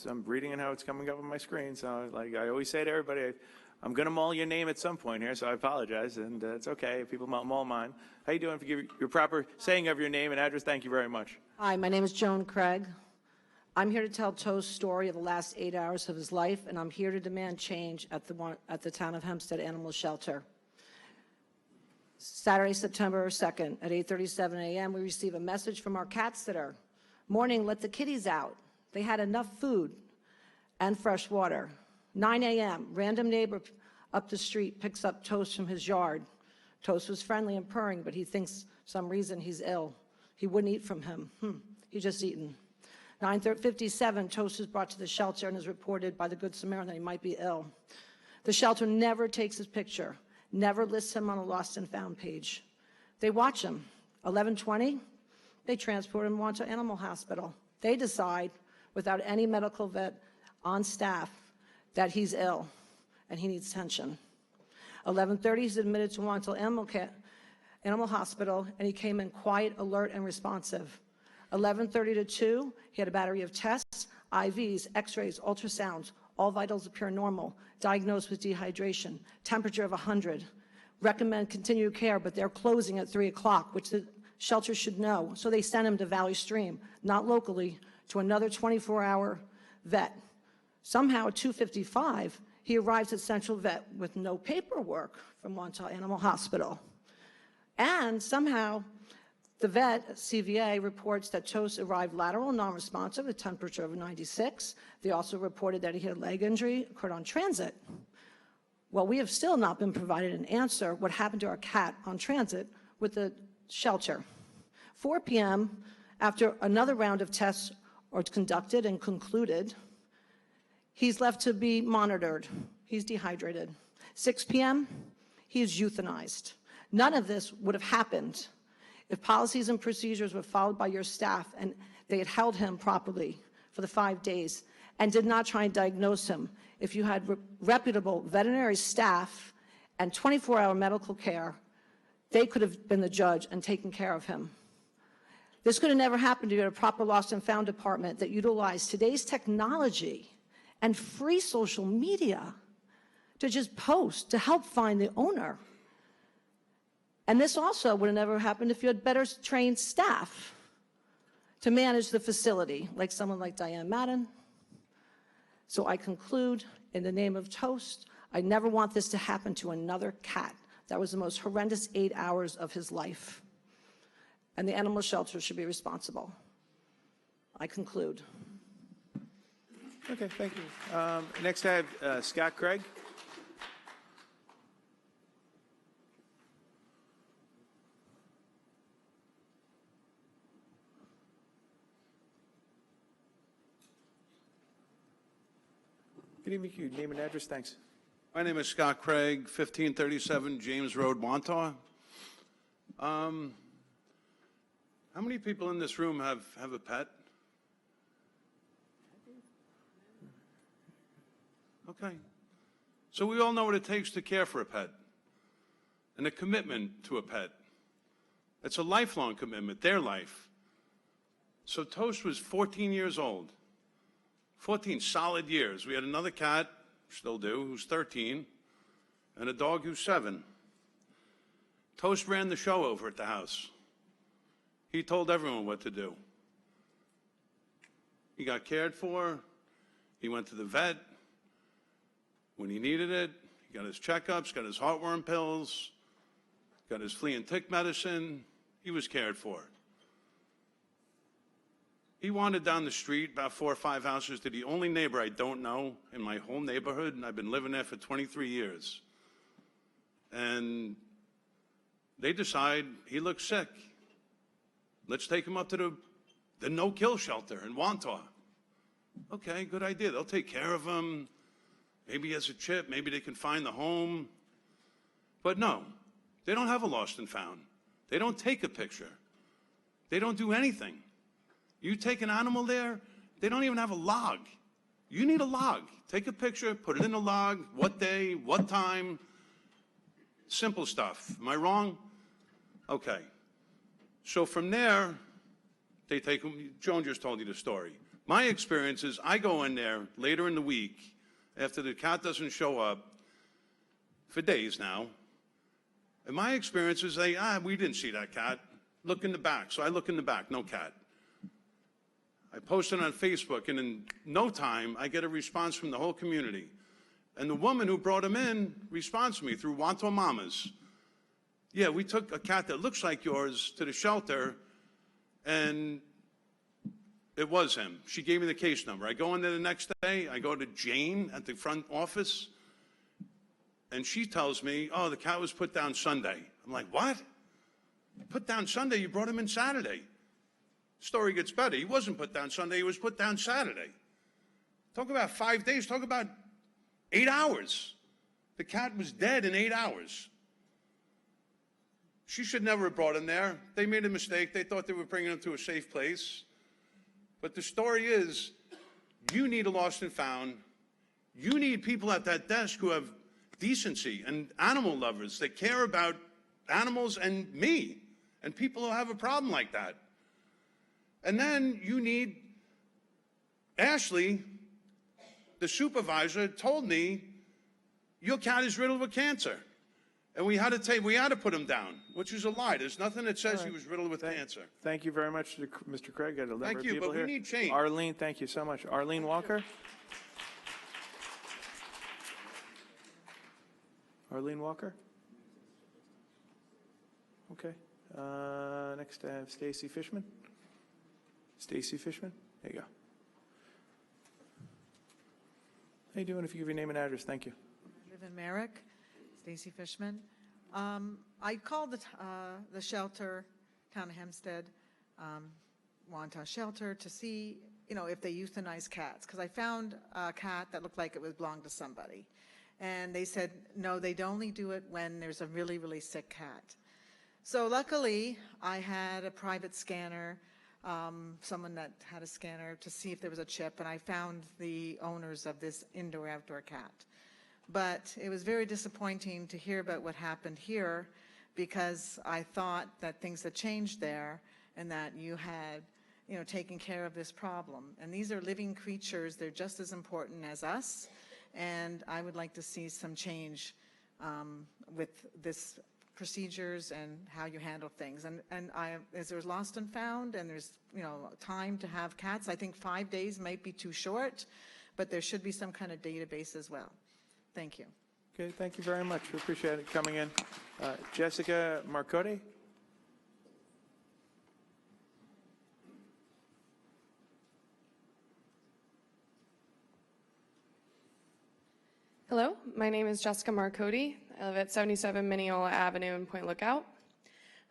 I'm reading it how it's coming up on my screen, so like I always say to everybody, I'm going to maul your name at some point here, so I apologize, and it's okay if people maul mine. How you doing? If you give your proper saying of your name and address, thank you very much. Hi, my name is Joan Craig. I'm here to tell TOH's story of the last 8 hours of his life, and I'm here to demand change at the Town of Hempstead Animal Shelter. Saturday, September 2nd at 8:37 a.m., we receive a message from our cat sitter. Morning, let the kitties out. They had enough food and fresh water. 9 a.m., random neighbor up the street picks up Toast from his yard. Toast was friendly and purring, but he thinks some reason he's ill. He wouldn't eat from him. He just eaten. 9:57, Toast is brought to the shelter and is reported by the Good Samaritan that he might be ill. The shelter never takes his picture, never lists him on a lost and found page. They watch him. 11:20, they transport him to Animal Hospital. They decide, without any medical vet on staff, that he's ill and he needs attention. 11:30, he's admitted to Wanto Animal Hospital, and he came in quiet, alert, and responsive. 11:30 to 2, he had a battery of tests, IVs, x-rays, ultrasounds. All vitals appear normal. Diagnosed with dehydration. Temperature of 100. Recommend continued care, but they're closing at 3 o'clock, which the shelter should know. So they send him to Valley Stream, not locally, to another 24-hour vet. Somehow at 2:55, he arrives at Central Vet with no paperwork from Wanto Animal Hospital. And somehow, the vet, CVA, reports that Toast arrived lateral, non-responsive, with a temperature of 96. They also reported that he had a leg injury, occurred on transit. Well, we have still not been provided an answer what happened to our cat on transit with the shelter. 4 p.m., after another round of tests are conducted and concluded, he's left to be monitored. He's dehydrated. 6 p.m., he is euthanized. None of this would have happened if policies and procedures were followed by your staff and they had held him properly for the 5 days and did not try and diagnose him. If you had reputable veterinary staff and 24-hour medical care, they could have been the judge and taken care of him. This could have never happened to you at a proper lost and found department that utilized today's technology and free social media to just post to help find the owner. And this also would have never happened if you had better trained staff to manage the facility, like someone like Diane Madden. So I conclude, in the name of Toast, I never want this to happen to another cat. That was the most horrendous 8 hours of his life. And the animal shelter should be responsible. I conclude. Okay, thank you. Next, I have Scott Craig. Good evening. Your name and address, thanks. My name is Scott Craig, 1537 James Road, Montauk. How many people in this room have a pet? Okay. So we all know what it takes to care for a pet and a commitment to a pet. It's a lifelong commitment, their life. So Toast was 14 years old, 14 solid years. We had another cat, still do, who's 13, and a dog who's 7. Toast ran the show over at the house. He told everyone what to do. He got cared for. He went to the vet when he needed it. He got his checkups, got his heartworm pills, got his flea and tick medicine. He was cared for. He wandered down the street about 4 or 5 houses to the only neighbor I don't know in my whole neighborhood, and I've been living there for 23 years. And they decide he looks sick. Let's take him up to the no-kill shelter in Wantagh. Okay, good idea. They'll take care of him. Maybe he has a chip. Maybe they can find the home. But no, they don't have a lost and found. They don't take a picture. They don't do anything. You take an animal there, they don't even have a log. You need a log. Take a picture, put it in a log, what day, what time. Simple stuff. Am I wrong? Okay. So from there, they take them. Joan just told you the story. My experience is I go in there later in the week after the cat doesn't show up for days now. And my experience is we didn't see that cat. Look in the back. So I look in the back, no cat. I post it on Facebook, and in no time, I get a response from the whole community. And the woman who brought him in responds to me through Wanto Mamas. Yeah, we took a cat that looks like yours to the shelter, and it was him. She gave me the case number. I go in there the next day. I go to Jane at the front office, and she tells me, oh, the cat was put down Sunday. I'm like, what? Put down Sunday? You brought him in Saturday. Story gets better. He wasn't put down Sunday. He was put down Saturday. Talk about 5 days. Talk about 8 hours. The cat was dead in 8 hours. She should never have brought him there. They made a mistake. They thought they were bringing him to a safe place. But the story is, you need a lost and found. You need people at that desk who have decency and animal lovers that care about animals and me and people who have a problem like that. And then you need Ashley, the supervisor, told me your cat is riddled with cancer. And we had to put him down, which is a lie. There's nothing that says he was riddled with cancer. Thank you very much, Mr. Craig. Got a number of Thank you, people but here. we need change. Arlene, thank you so much. Arlene Walker. Arlene Walker. Okay. Next, I have Stacy Fishman. Stacy Fishman. There you go. How you doing? If you give your name and address, thank you. I live in Merrick. Stacy Fishman. I called the shelter, Town of Hempstead, Wantagh Shelter, to see, if they euthanize cats, because I found a cat that looked like it belonged to somebody. And they said, no, they'd only do it when there's a really, really sick cat. So luckily, I had a private scanner, someone that had a scanner to see if there was a chip, and I found the owners of this indoor-outdoor cat. But it was very disappointing to hear about what happened here, because I thought that things had changed there, and that you had, taken care of this problem. And these are living creatures. They're just as important as us. And I would like to see some change with this procedures and how you handle things. And as there's lost and found, and there's time to have cats, I think 5 days might be too short, but there should be some kind of database as well. Thank you. Okay, thank you very much. We appreciate it coming in. Jessica Marcotti. Hello, my name is Jessica Marcotti. I live at 77 Mineola Avenue in Point Lookout.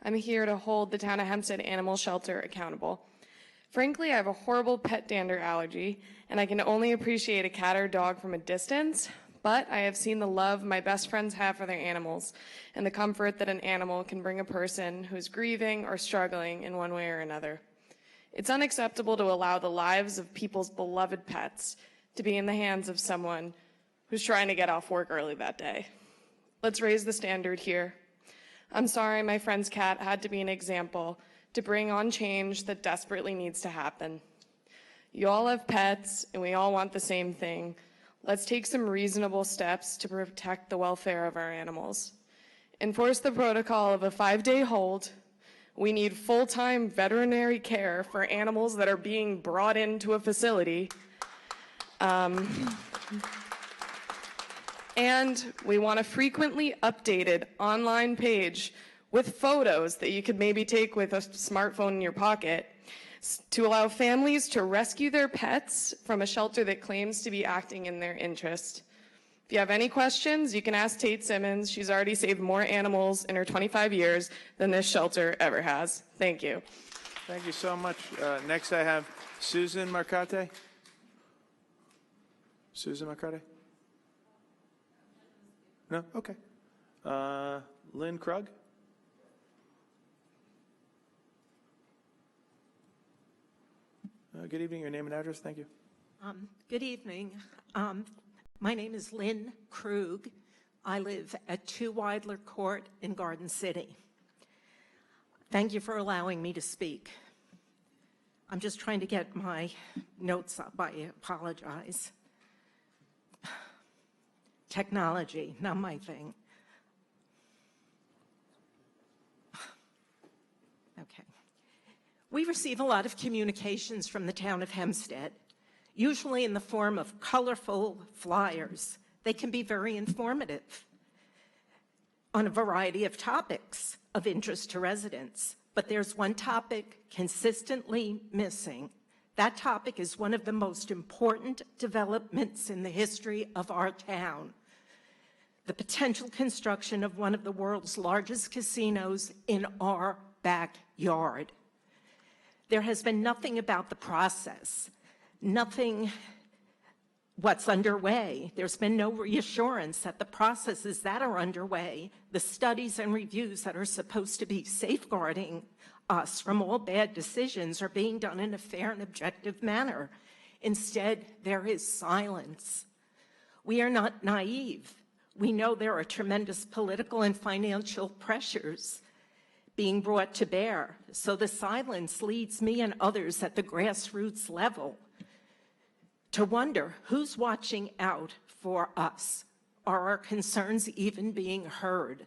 I'm here to hold the Town of Hempstead Animal Shelter accountable. Frankly, I have a horrible pet dander allergy, and I can only appreciate a cat or dog from a distance, but I have seen the love my best friends have for their animals and the comfort that an animal can bring a person who's grieving or struggling in one way or another. It's unacceptable to allow the lives of people's beloved pets to be in the hands of someone who's trying to get off work early that day. Let's raise the standard here. I'm sorry my friend's cat had to be an example to bring on change that desperately needs to happen. You all have pets, and we all want the same thing. Let's take some reasonable steps to protect the welfare of our animals. Enforce the protocol of a 5-day hold. We need full-time veterinary care for animals that are being brought into a facility. And we want a frequently updated online page with photos that you could maybe take with a smartphone in your pocket to allow families to rescue their pets from a shelter that claims to be acting in their interest. If you have any questions, you can ask Tate Simmons. She's already saved more animals in her 25 years than this shelter ever has. Thank you. Thank you so much. Next I have Susan Marcotte. Susan Marcotte? No? Okay. Lynn Krug? Good evening. Your name and address. Thank you. Good evening. My name is Lynn Krug. I live at 2 Weidler Court in Garden City. Thank you for allowing me to speak. I'm just trying to get my notes up. I apologize. Technology, not my thing. Okay. We receive a lot of communications from the town of Hempstead, usually in the form of colorful flyers. They can be very informative on a variety of topics of interest to residents. But there's one topic consistently missing. That topic is one of the most important developments in the history of our town: the potential construction of one of the world's largest casinos in our backyard. There has been nothing about the process, nothing what's underway. There's been no reassurance that the processes that are underway, the studies and reviews that are supposed to be safeguarding us from all bad decisions, are being done in a fair and objective manner. Instead, there is silence. We are not naive. We know there are tremendous political and financial pressures being brought to bear. So the silence leads me and others at the grassroots level to wonder who's watching out for us. Are our concerns even being heard?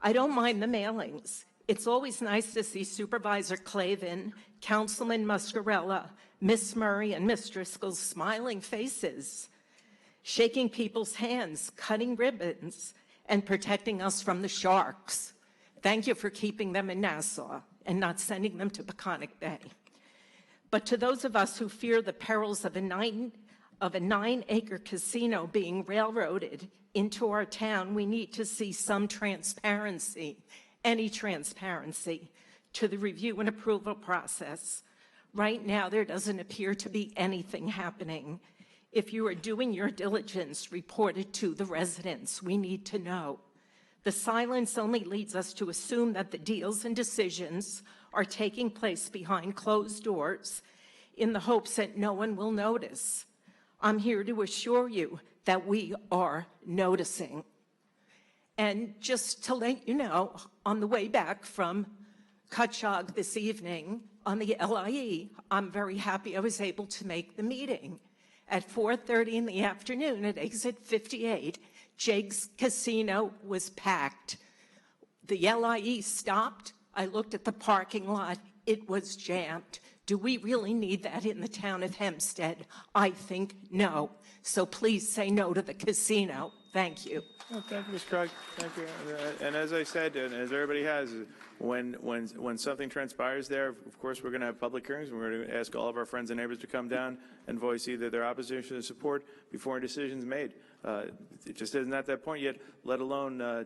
I don't mind the mailings. It's always nice to see Supervisor Clavin, Councilman Muscarella, Miss Murray, and Miss Driscoll's smiling faces, shaking people's hands, cutting ribbons, and protecting us from the sharks. Thank you for keeping them in Nassau and not sending them to Peconic Bay. But to those of us who fear the perils of a 9-acre casino being railroaded into our town, we need to see some transparency, any transparency, to the review and approval process. Right now, there doesn't appear to be anything happening. If you are doing your diligence, report it to the residents. We need to know. The silence only leads us to assume that the deals and decisions are taking place behind closed doors in the hopes that no one will notice. I'm here to assure you that we are noticing. And just to let you know, on the way back from cut jog this evening on the LIE. I'm very happy I was able to make the meeting. At 4:30 in the afternoon at exit 58, Jake's Casino was packed. The LIE stopped. I looked at the parking lot. It was jammed. Do we really need that in the town of Hempstead? I think no. So please say no to the casino. Thank you. Well, thank you, Ms. Krug. Thank you. And as I said, and as everybody has, when something transpires there, of course, we're going to have public hearings, and we're going to ask all of our friends and neighbors to come down and voice either their opposition or support before a decision's made. It just isn't at that point yet, let alone, I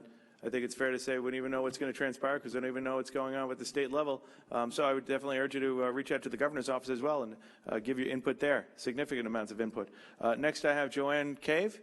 think it's fair to say we don't even know what's going to transpire because we don't even know what's going on with the state level. So I would definitely urge you to reach out to the governor's office as well and give your input there, significant amounts of input. Next, I have Joanne Cave.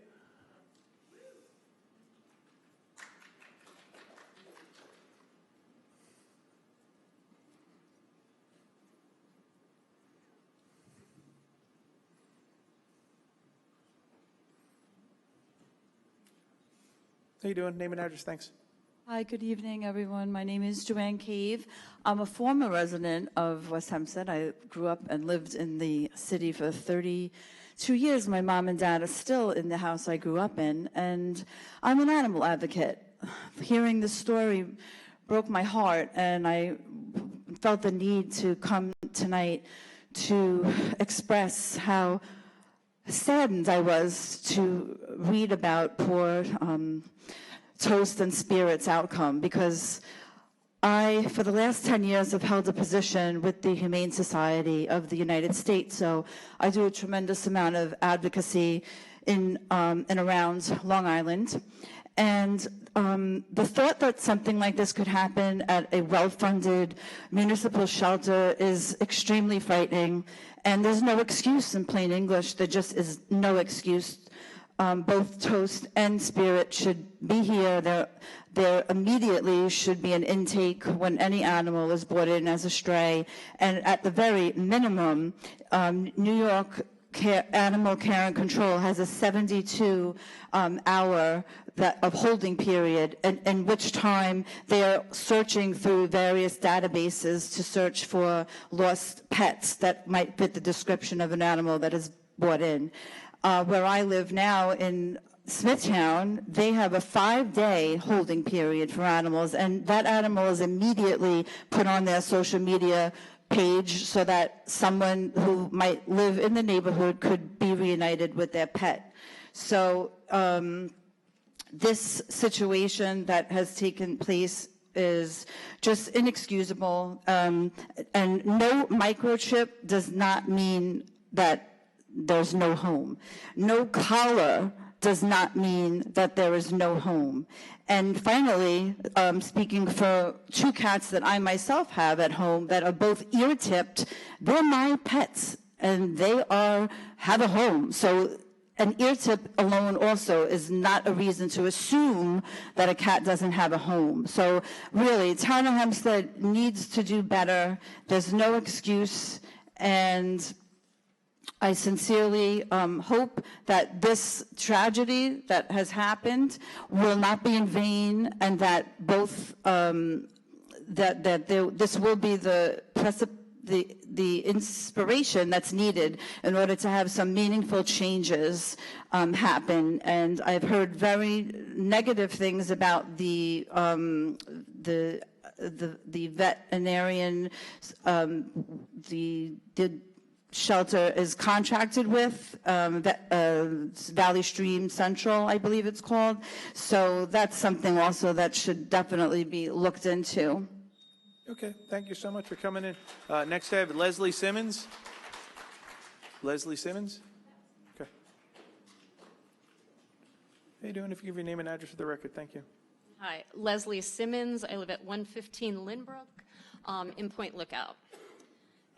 How you doing? Name and address, thanks. Hi, good evening, everyone. My name is Joanne Cave. I'm a former resident of West Hempstead. I grew up and lived in the city for 32 years. My mom and dad are still in the house I grew up in, and I'm an animal advocate. Hearing this story broke my heart, and I felt the need to come tonight to express how saddened I was to read about poor Toast and Spirit's outcome, because I, for the last 10 years, have held a position with the Humane Society of the United States. So I do a tremendous amount of advocacy in and around Long Island. And the thought that something like this could happen at a well-funded municipal shelter is extremely frightening. And there's no excuse in plain English. There just is no excuse. Both Toast and Spirit should be here. There immediately should be an intake when any animal is brought in as a stray. And at the very minimum, New York Animal Care and Control has a 72-hour of holding period, in which time they're searching through various databases to search for lost pets that might fit the description of an animal that is brought in. Where I live now in Smithtown, they have a 5-day holding period for animals, and that animal is immediately put on their social media page so that someone who might live in the neighborhood could be reunited with their pet. So this situation that has taken place is just inexcusable, and no microchip does not mean that there's no home. No collar does not mean that there is no home. And finally, speaking for 2 cats that I myself have at home that are both ear-tipped, they're my pets, and they have a home. So an ear-tip alone also is not a reason to assume that a cat doesn't have a home. So really, Town of Hempstead needs to do better. There's no excuse, and I sincerely hope that this tragedy that has happened will not be in vain, and that both this will be the inspiration that's needed in order to have some meaningful changes happen. And I've heard very negative things about the veterinarian, the shelter is contracted with, Valley Stream Central, I believe it's called. So that's something also that should definitely be looked into. Okay, thank you so much for coming in. Next I have Leslie Simmons. Leslie Simmons? Okay. How you doing? If you give your name and address for the record, thank you. Hi, Leslie Simmons. I live at 115 Lynbrook in Point Lookout.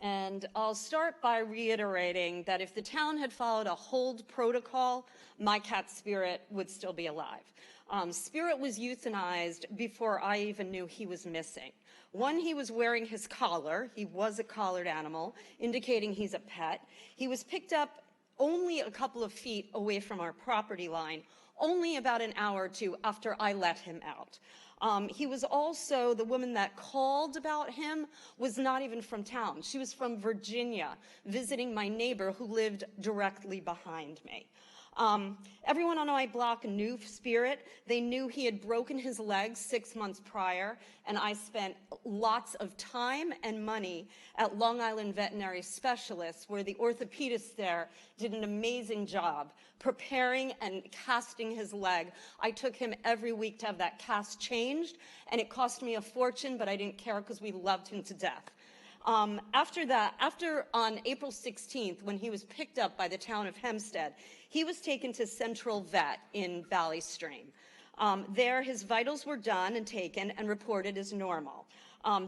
And I'll start by reiterating that if the town had followed a hold protocol, my cat Spirit would still be alive. Spirit was euthanized before I even knew he was missing. One, he was wearing his collar. He was a collared animal, indicating he's a pet. He was picked up only a couple of feet away from our property line, only about an hour or 2 after I let him out. He was also, the woman that called about him was not even from town. She was from Virginia, visiting my neighbor who lived directly behind me. Everyone on my block knew Spirit. They knew he had broken his leg 6 months prior, and I spent lots of time and money at Long Island Veterinary Specialists, where the orthopedist there did an amazing job preparing and casting his leg. I took him every week to have that cast changed, and it cost me a fortune, but I didn't care because we loved him to death. After on April 16th, when he was picked up by the town of Hempstead, he was taken to Central Vet in Valley Stream. There, his vitals were done and taken and reported as normal.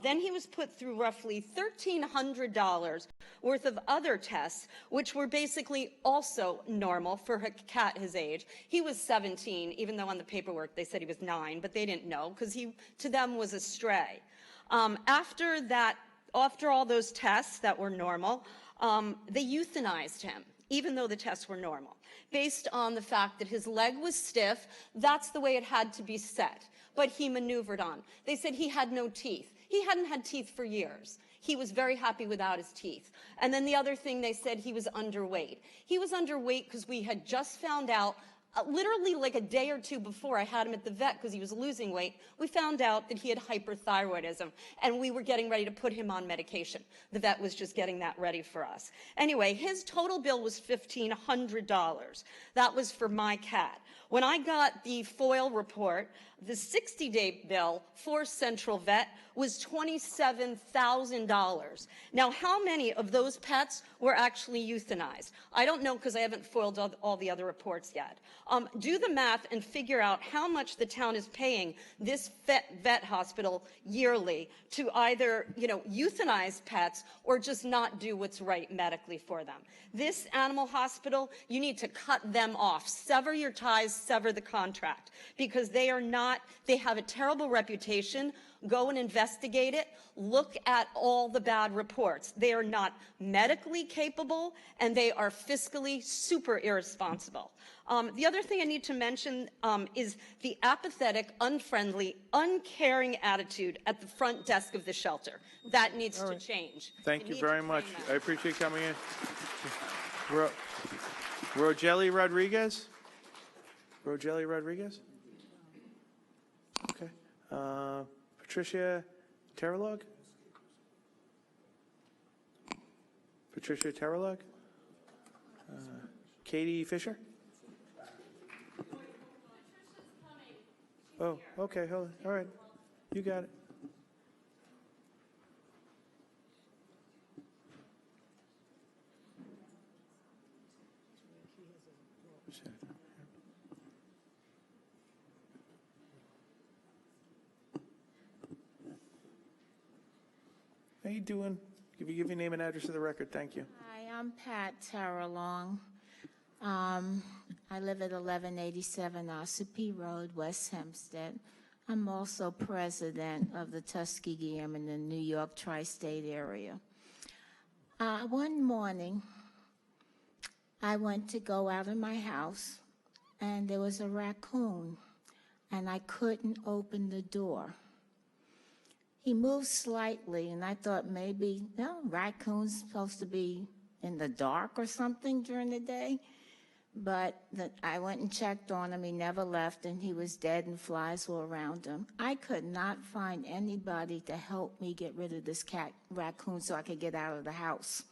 Then he was put through roughly $1,300 worth of other tests, which were basically also normal for a cat his age. He was 17, even though on the paperwork they said he was 9, but they didn't know because he, to them, was a stray. After all those tests that were normal, they euthanized him, even though the tests were normal, based on the fact that his leg was stiff. That's the way it had to be set, but he maneuvered on. They said he had no teeth. He hadn't had teeth for years. He was very happy without his teeth. And then the other thing, they said he was underweight. He was underweight because we had just found out literally like a day or two before I had him at the vet because he was losing weight, we found out that he had hyperthyroidism, and we were getting ready to put him on medication. The vet was just getting that ready for us. Anyway, his total bill was $1,500. That was for my cat. When I got the FOIL report, the 60-day bill for Central Vet was $27,000. Now, how many of those pets were actually euthanized? I don't know because I haven't foiled all the other reports yet. Do the math and figure out how much the town is paying this vet hospital yearly to either, euthanize pets or just not do what's right medically for them. This animal hospital, you need to cut them off. Sever your ties, sever the contract, because they have a terrible reputation. Go and investigate it. Look at all the bad reports. They are not medically capable, and they are fiscally super irresponsible. The other thing I need to mention is the apathetic, unfriendly, uncaring attitude at the front desk of the shelter. That needs to change. Thank you very much. I appreciate coming in. Rogelli Rodriguez? Rogelli Rodriguez? Okay. Patricia Terrelog? Patricia Terrelog? Katie Fisher? Oh, okay, hold on. All right. You got it. How you doing? Give your name and address to the record. Thank you. Hi, I'm Pat Terrelong. I live at 1187 Ossipee Road, West Hempstead. I'm also president of the Tuskegee Airmen in the New York tri-state area. One morning, I went to go out of my house, and there was a raccoon, and I couldn't open the door. He moved slightly, and I thought maybe, raccoon's supposed to be in the dark or something during the day. But I went and checked on him. He never left, and he was dead, and flies were around him. I could not find anybody to help me get rid of this raccoon so I could get out of the house.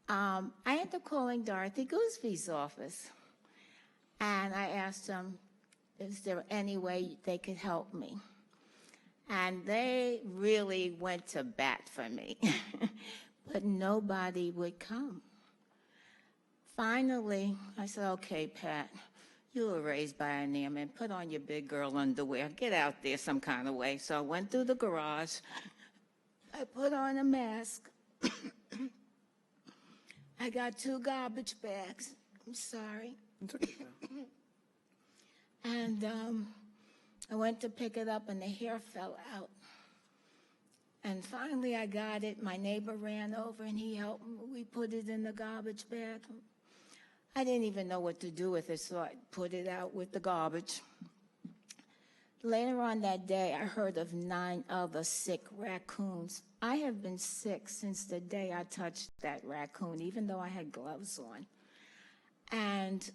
I ended up calling Dorothy Goosby's office, and I asked them, is there any way they could help me? And they really went to bat for me, but nobody would come. Finally, I said, okay, Pat, you were raised by an airman. Put on your big girl underwear. Get out there some kind of way. So I went through the garage. I put on a mask. I got 2 garbage bags. I'm sorry. And I went to pick it up, and the hair fell out. And finally, I got it. My neighbor ran over, and he helped me. We put it in the garbage bag. I didn't even know what to do with it, so I put it out with the garbage. Later on that day, I heard of 9 other sick raccoons. I have been sick since the day I touched that raccoon, even though I had gloves on. And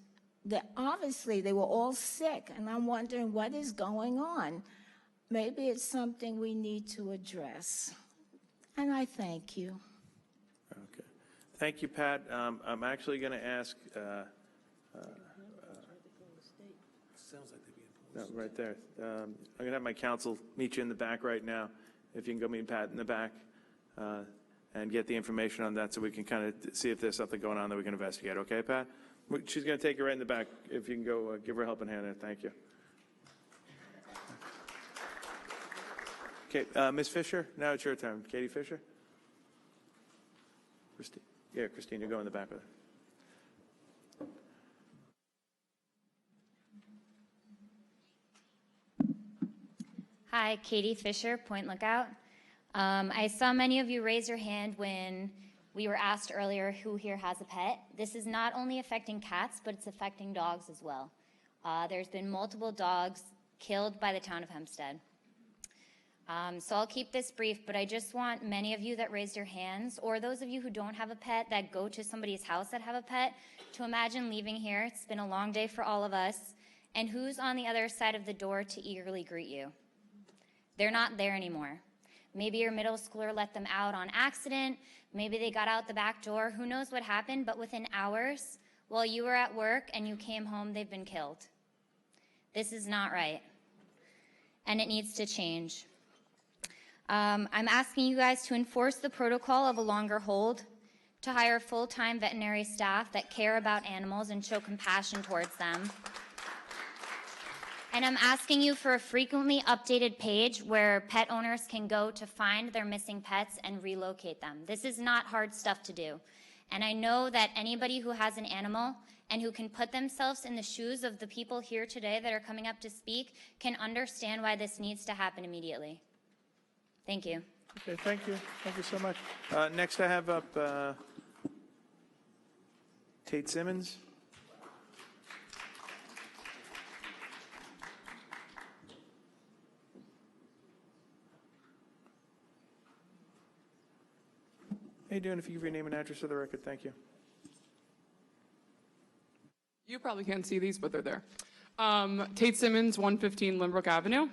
obviously, they were all sick, and I'm wondering what is going on. Maybe it's something we need to address. And I thank you. Okay. Thank you, Pat. I'm actually going to ask, no, right there. I'm going to have my counsel meet you in the back right now. If you can go meet Pat in the back and get the information on that so we can kind of see if there's something going on that we can investigate. Okay, Pat? She's going to take you right in the back. If you can go give her a helping hand there. Thank you. Okay, Ms. Fisher, now it's your turn. Katie Fisher? Christine. Yeah, Christine, you go in the back with her. Hi, Katie Fisher, Point Lookout. I saw many of you raise your hand when we were asked earlier who here has a pet. This is not only affecting cats, but it's affecting dogs as well. There's been multiple dogs killed by the town of Hempstead. So I'll keep this brief, but I just want many of you that raised your hands, or those of you who don't have a pet that go to somebody's house that have a pet, to imagine leaving here. It's been a long day for all of us. And who's on the other side of the door to eagerly greet you? They're not there anymore. Maybe your middle schooler let them out on accident. Maybe they got out the back door. Who knows what happened, but within hours, while you were at work and you came home, they've been killed. This is not right, and it needs to change. I'm asking you guys to enforce the protocol of a longer hold, to hire full-time veterinary staff that care about animals and show compassion towards them. And I'm asking you for a frequently updated page where pet owners can go to find their missing pets and relocate them. This is not hard stuff to do. And I know that anybody who has an animal and who can put themselves in the shoes of the people here today that are coming up to speak can understand why this needs to happen immediately. Thank you. Okay, thank you. Thank you so much. Next I have up Tate Simmons. How you doing? If you give your name and address for the record, thank you. You probably can't see these, but they're there. Tate Simmons, 115 Lynbrook Avenue.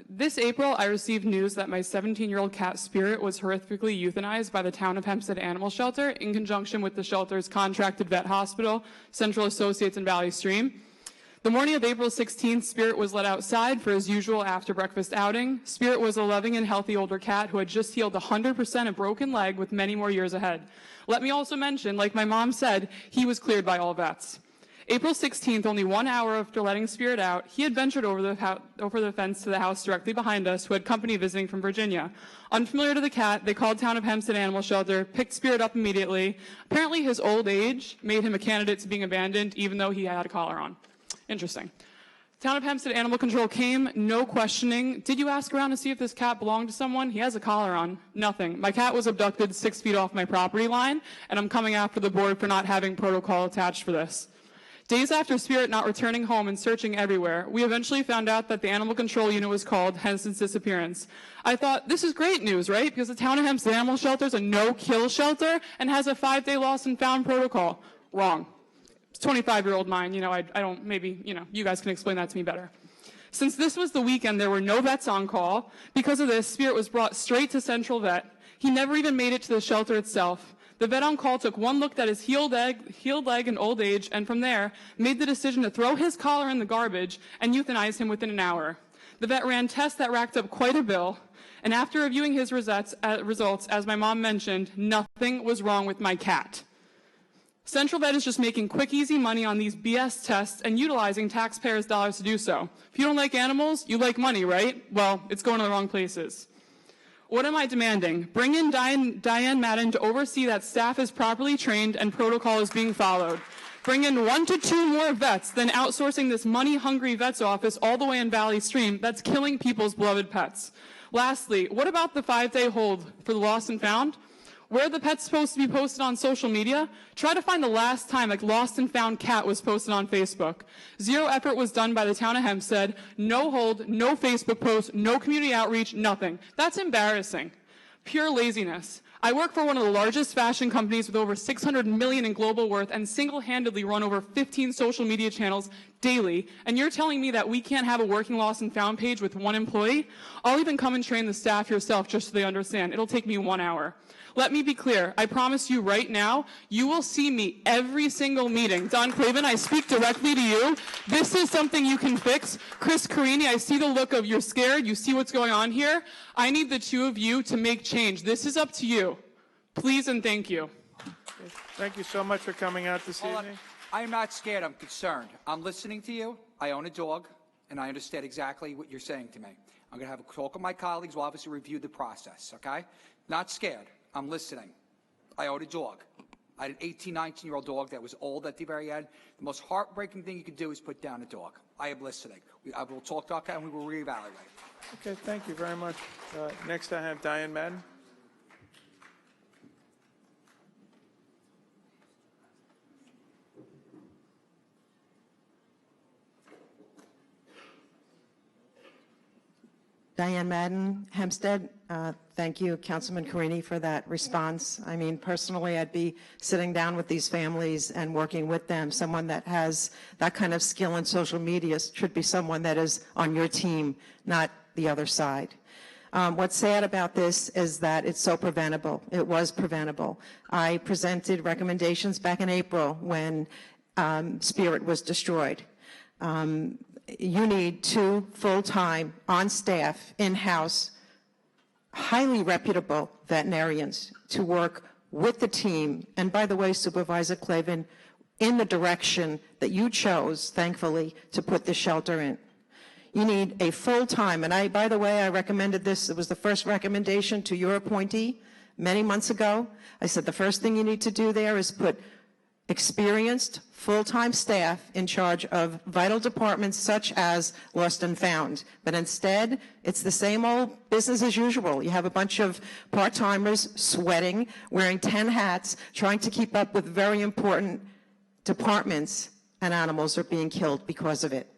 This April, I received news that my 17-year-old cat Spirit was horrifically euthanized by the town of Hempstead Animal Shelter in conjunction with the shelter's contracted vet hospital, Central Associates and Valley Stream. The morning of April 16th, Spirit was let outside for his usual after-breakfast outing. Spirit was a loving and healthy older cat who had just healed 100% a broken leg with many more years ahead. Let me also mention, like my mom said, he was cleared by all vets. April 16th, only 1 hour after letting Spirit out, he had ventured over the fence to the house directly behind us, who had company visiting from Virginia. Unfamiliar to the cat, they called Town of Hempstead Animal Shelter, picked Spirit up immediately. Apparently his old age made him a candidate to being abandoned, even though he had a collar on. Interesting. Town of Hempstead Animal Control came, no questioning. Did you ask around to see if this cat belonged to someone? He has a collar on. Nothing. My cat was abducted 6 feet off my property line, and I'm coming after the board for not having protocol attached for this. Days after Spirit not returning home and searching everywhere, we eventually found out that the animal control unit was called, hence its disappearance. I thought, this is great news, right? Because the Town of Hempstead Animal Shelter is a no-kill shelter and has a 5-day lost and found protocol. Wrong. 25-year-old mind, I don't, maybe, you guys can explain that to me better. Since this was the weekend, there were no vets on call. Because of this, Spirit was brought straight to Central Vet. He never even made it to the shelter itself. The vet on call took one look at his healed leg and old age, and from there, made the decision to throw his collar in the garbage and euthanize him within an hour. The vet ran tests that racked up quite a bill, and after reviewing his results, as my mom mentioned, nothing was wrong with my cat. Central Vet is just making quick, easy money on these BS tests and utilizing taxpayers' dollars to do so. If you don't like animals, you like money, right? Well, it's going to the wrong places. What am I demanding? Bring in Diane Madden to oversee that staff is properly trained and protocol is being followed. Bring in 1 to 2 more vets than outsourcing this money-hungry vet's office all the way in Valley Stream that's killing people's beloved pets. Lastly, what about the 5-day hold for the lost and found? Where are the pets supposed to be posted on social media? Try to find the last time like lost and found cat was posted on Facebook. Zero effort was done by the town of Hempstead. No hold, no Facebook post, no community outreach, nothing. That's embarrassing. Pure laziness. I work for one of the largest fashion companies with over $600 million in global worth and single-handedly run over 15 social media channels daily, and you're telling me that we can't have a working lost and found page with one employee? I'll even come and train the staff yourself just so they understand. It'll take me 1 hour. Let me be clear. I promise you right now, you will see me every single meeting. Don Clavin, I speak directly to you. This is something you can fix. Chris Carini, I see the look of you're scared. You see what's going on here. I need the two of you to make change. This is up to you. Please and thank you. Thank you so much for coming out this evening. I am not scared. I'm concerned. I'm listening to you. I own a dog, and I understand exactly what you're saying to me. I'm going to have a talk with my colleagues. We'll obviously review the process, okay? Not scared. I'm listening. I own a dog. I had an 18, 19-year-old dog that was old at the very end. The most heartbreaking thing you can do is put down a dog. I am listening. I will talk to our and we will reevaluate. Okay, thank you very much. Next, I have Diane Madden. Diane Madden, Hempstead. Thank you, Councilman Carini, for that response. I mean, personally, I'd be sitting down with these families and working with them. Someone that has that kind of skill in social media should be someone that is on your team, not the other side. What's sad about this is that it's so preventable. It was preventable. I presented recommendations back in April when Spirit was destroyed. You need 2 full-time, on-staff, in-house, highly reputable veterinarians to work with the team. And by the way, Supervisor Clavin, in the direction that you chose, thankfully, to put the shelter in. You need a full-time, and by the way, I recommended this. It was the first recommendation to your appointee many months ago. I said the first thing you need to do there is put experienced full-time staff in charge of vital departments such as lost and found. But instead, it's the same old business as usual. You have a bunch of part-timers sweating, wearing 10 hats, trying to keep up with very important departments, and animals are being killed because of it.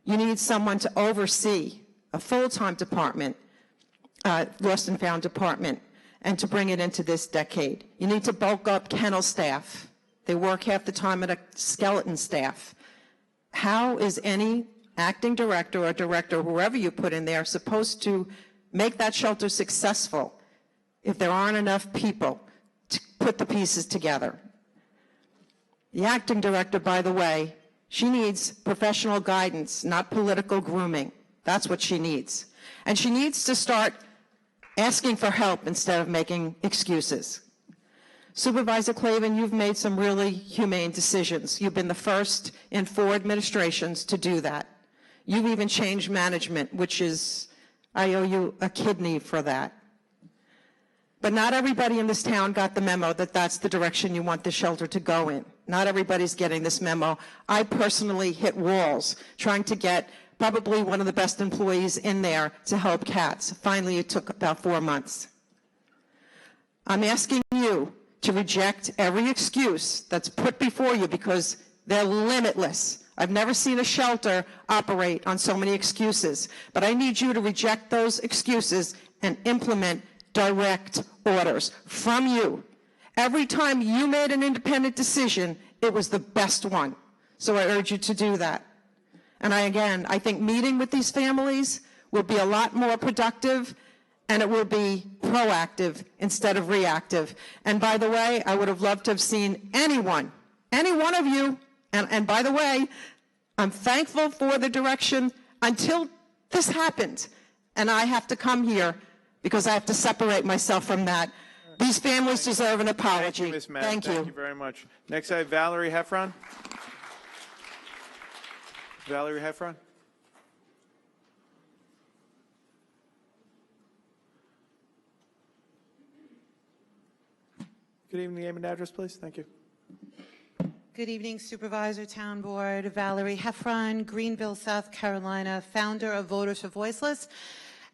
You need someone to oversee a full-time department, lost and found department, and to bring it into this decade. You need to bulk up kennel staff. They work half the time at a skeleton staff. How is any acting director or director, whoever you put in there, supposed to make that shelter successful if there aren't enough people to put the pieces together? The acting director, by the way, she needs professional guidance, not political grooming. That's what she needs. And she needs to start asking for help instead of making excuses. Supervisor Clavin, you've made some really humane decisions. You've been the first in 4 administrations to do that. You've even changed management, which is, I owe you a kidney for that. But not everybody in this town got the memo that that's the direction you want the shelter to go in. Not everybody's getting this memo. I personally hit walls trying to get probably one of the best employees in there to help cats. Finally, it took about 4 months. I'm asking you to reject every excuse that's put before you because they're limitless. I've never seen a shelter operate on so many excuses, but I need you to reject those excuses and implement direct orders from you. Every time you made an independent decision, it was the best one. So I urge you to do that. And I think meeting with these families will be a lot more productive, and it will be proactive instead of reactive. And by the way, I would have loved to have seen any one of you, and by the way, I'm thankful for the direction until this happened, and I have to come here because I have to separate myself from that. These families deserve an apology. Ms. Madden. Thank you very much. Next, I have Valerie Heffron. Valerie Heffron. Good evening. Name and address, please. Thank you. Good evening, Supervisor, Town Board. Valerie Heffron, Greenville, South Carolina, founder of Voters for Voiceless,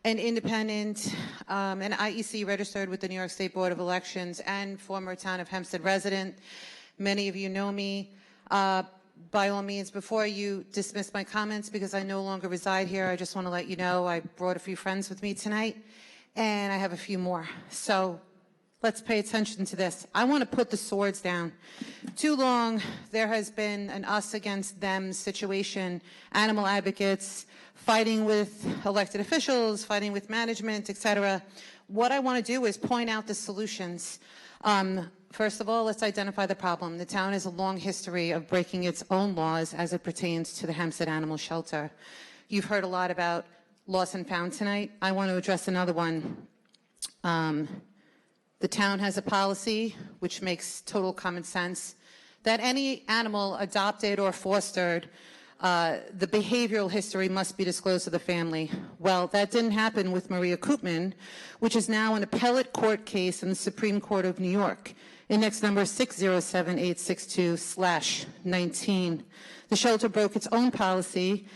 an independent, an IEC registered with the New York State Board of Elections, and former town of Hempstead resident. Many of you know me. By all means, before you dismiss my comments, because I no longer reside here, I just want to let you know I brought a few friends with me tonight, and I have a few more. So let's pay attention to this. I want to put the swords down. Too long, there has been an us against them situation, animal advocates fighting with elected officials, fighting with management, etc. What I want to do is point out the solutions. First of all, let's identify the problem. The town has a long history of breaking its own laws as it pertains to the Hempstead Animal Shelter. You've heard a lot about lost and found tonight. I want to address another one. The town has a policy, which makes total common sense, that any animal adopted or fostered, the behavioral history must be disclosed to the family. Well, that didn't happen with Maria Koopman, which is now an appellate court case in the Supreme Court of New York. Index number 607862/19. The shelter broke its own policy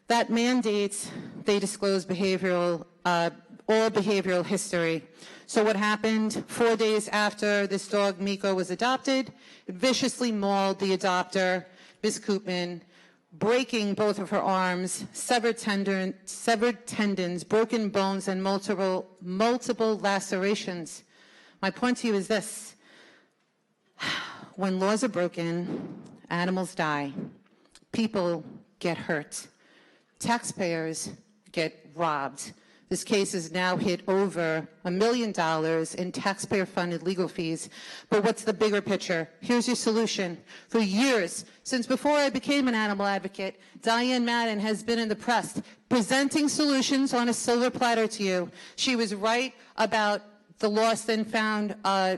that mandates they disclose all behavioral history. So what happened 4 days after this dog, Miko, was adopted? It viciously mauled the adopter, Ms. Koopman, breaking both of her arms, severed tendons, broken bones, and multiple lacerations. My point to you is this. When laws are broken, animals die. People get hurt. Taxpayers get robbed. This case has now hit over $1 million in taxpayer-funded legal fees. But what's the bigger picture? Here's your solution. For years, since before I became an animal advocate, Diane Madden has been in the press presenting solutions on a silver platter to you. She was right about the lost and found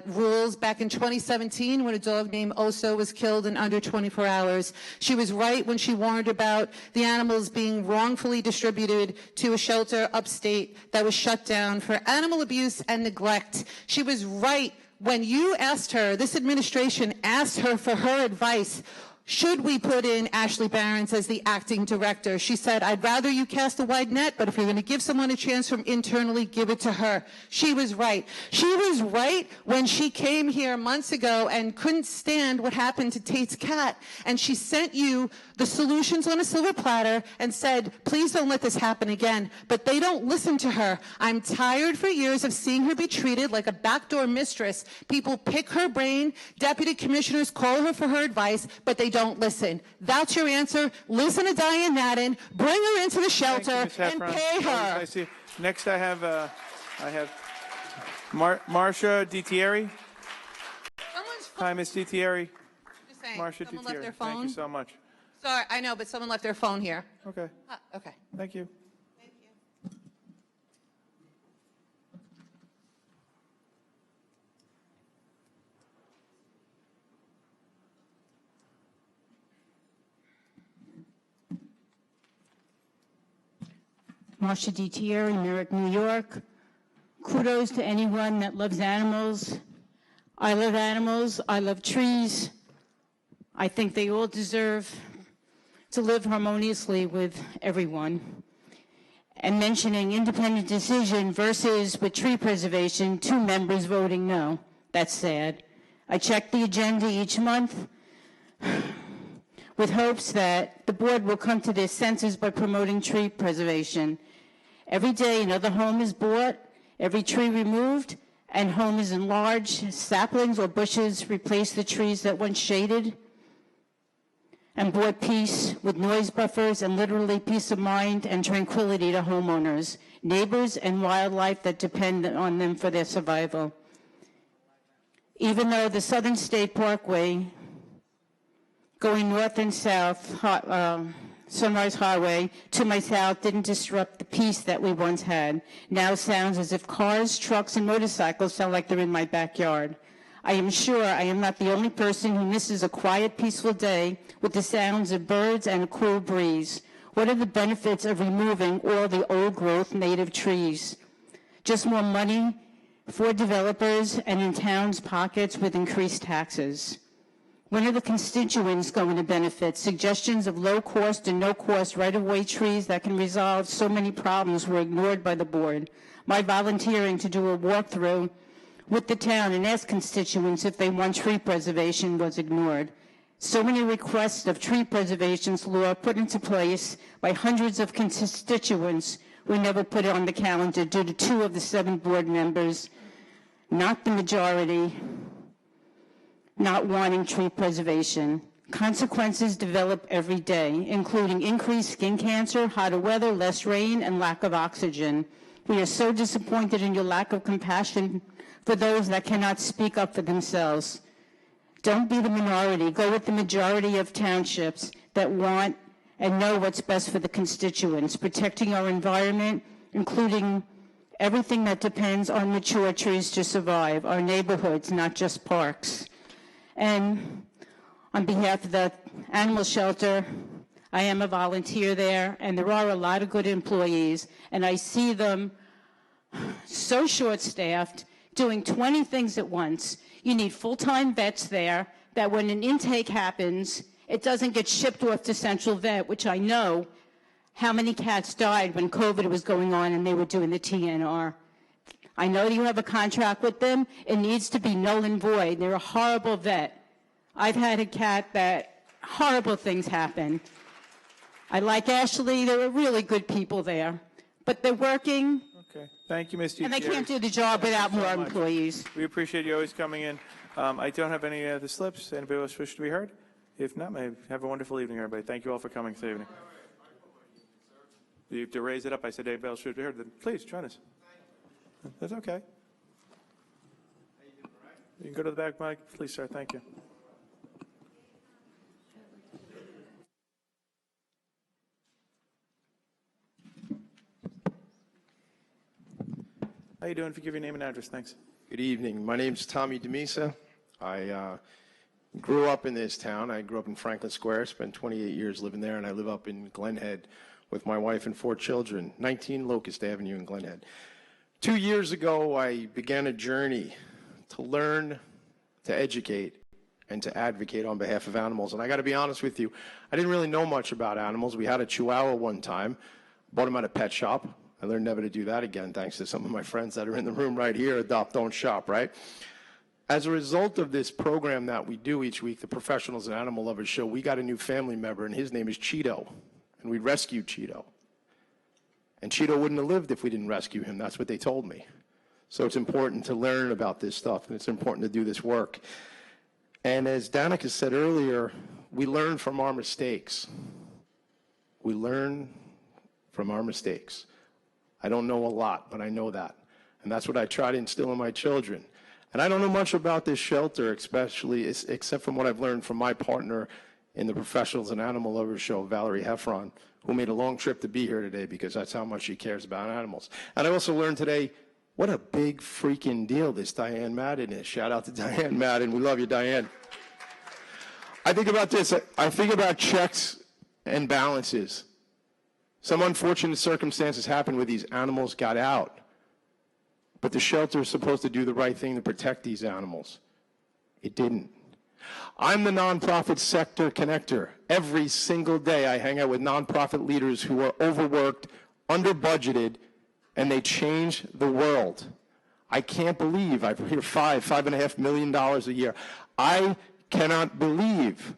rules back in 2017 when a dog named Oso was killed in under 24 hours. She was right when she warned about the animals being wrongfully distributed to a shelter upstate that was shut down for animal abuse and neglect. She was right when you asked her, this administration asked her for her advice. Should we put in Ashley Barons as the acting director? She said, I'd rather you cast a wide net, but if you're going to give someone a chance from internally, give it to her. She was right. She was right when she came here months ago and couldn't stand what happened to Tate's cat. And she sent you the solutions on a silver platter and said, please don't let this happen again. But they don't listen to her. I'm tired for years of seeing her be treated like a backdoor mistress. People pick her brain. Deputy commissioners call her for her advice, but they don't listen. That's your answer. Listen to Diane Madden, bring her into the shelter, and pay her. I see. Next, I have Marcia DiTieri. Hi, Ms. DiTieri. Marcia someone left DiTieri. their phone. Thank you so much. Sorry, I know, but someone left their phone here. Okay. Okay. Thank you. Marcia DiTieri, Merrick, New York. Kudos to anyone that loves animals. I love animals. I love trees. I think they all deserve to live harmoniously with everyone. And mentioning independent decision versus with tree preservation, 2 members voting no. That's sad. I check the agenda each month with hopes that the board will come to their senses by promoting tree preservation. Every day another home is bought, every tree removed, and home is enlarged. Saplings or bushes replace the trees that once shaded and brought peace with noise buffers and literally peace of mind and tranquility to homeowners, neighbors, and wildlife that depend on them for their survival. Even though the Southern State Parkway, going north and south, Sunrise Highway, to my south, didn't disrupt the peace that we once had. Now sounds as if cars, trucks, and motorcycles sound like they're in my backyard. I am sure I am not the only person who misses a quiet, peaceful day with the sounds of birds and a cool breeze. What are the benefits of removing all the old-growth native trees? Just more money for developers and in towns' pockets with increased taxes. When are the constituents going to benefit? Suggestions of low-cost and no-cost right-of-way trees that can resolve so many problems were ignored by the board. My volunteering to do a walkthrough with the town and ask constituents if they want tree preservation was ignored. So many requests of tree preservation law put into place by hundreds of constituents were never put on the calendar due to 2 of the 7 board members, not the majority, not wanting tree preservation. Consequences develop every day, including increased skin cancer, hotter weather, less rain, and lack of oxygen. We are so disappointed in your lack of compassion for those that cannot speak up for themselves. Don't be the minority. Go with the majority of townships that want and know what's best for the constituents, protecting our environment, including everything that depends on mature trees to survive, our neighborhoods, not just parks. And on behalf of the animal shelter, I am a volunteer there, and there are a lot of good employees, and I see them so short-staffed, doing 20 things at once. You need full-time vets there, that when an intake happens, it doesn't get shipped off to Central Vet, which I know how many cats died when COVID was going on and they were doing the TNR. I know you have a contract with them. It needs to be null and void. They're a horrible vet. I've had a cat that horrible things happen. I like Ashley. There are really good people there. But they're working. Okay. Thank you, Ms. And they Gutierrez. can't do the job without more so much. employees. We appreciate you always coming in. I don't have any of the slips. Anybody else wish to be heard? If not, may have a wonderful evening, everybody. Thank you all for coming this evening. You have to raise it up. I said anybody else should be heard. Then please join us. That's okay. You can go to the back, Mike. Please, sir. Thank you. How you doing? If you give your name and address, thanks. Good evening. My name's Tommy DeMisa. I grew up in this town. I grew up in Franklin Square, spent 28 years living there, and I live up in Glen Head with my wife and 4 children, 19 Locust Avenue in Glen Head. 2 years ago, I began a journey to learn, to educate, and to advocate on behalf of animals. And I got to be honest with you, I didn't really know much about animals. We had a Chihuahua one time, bought him at a pet shop. I learned never to do that again, thanks to some of my friends that are in the room right here, Adopt, Don't Shop, right? As a result of this program that we do each week, the Professionals and Animal Lovers Show, we got a new family member, and his name is Cheeto, and we rescued Cheeto. And Cheeto wouldn't have lived if we didn't rescue him. That's what they told me. So it's important to learn about this stuff, and it's important to do this work. And as Danica said earlier, we learn from our mistakes. We learn from our mistakes. I don't know a lot, but I know that. And that's what I try to instill in my children. And I don't know much about this shelter, especially except from what I've learned from my partner in the Professionals and Animal Lovers Show, Valerie Heffron, who made a long trip to be here today because that's how much she cares about animals. And I also learned today what a big freaking deal this Diane Madden is. Shout out to Diane Madden. We love you, Diane. I think about this. I think about checks and balances. Some unfortunate circumstances happened where these animals got out. But the shelter is supposed to do the right thing to protect these animals. It didn't. I'm the nonprofit sector connector. Every single day I hang out with nonprofit leaders who are overworked, under-budgeted, and they change the world. I can't believe I hear $5.5 million a year. I cannot believe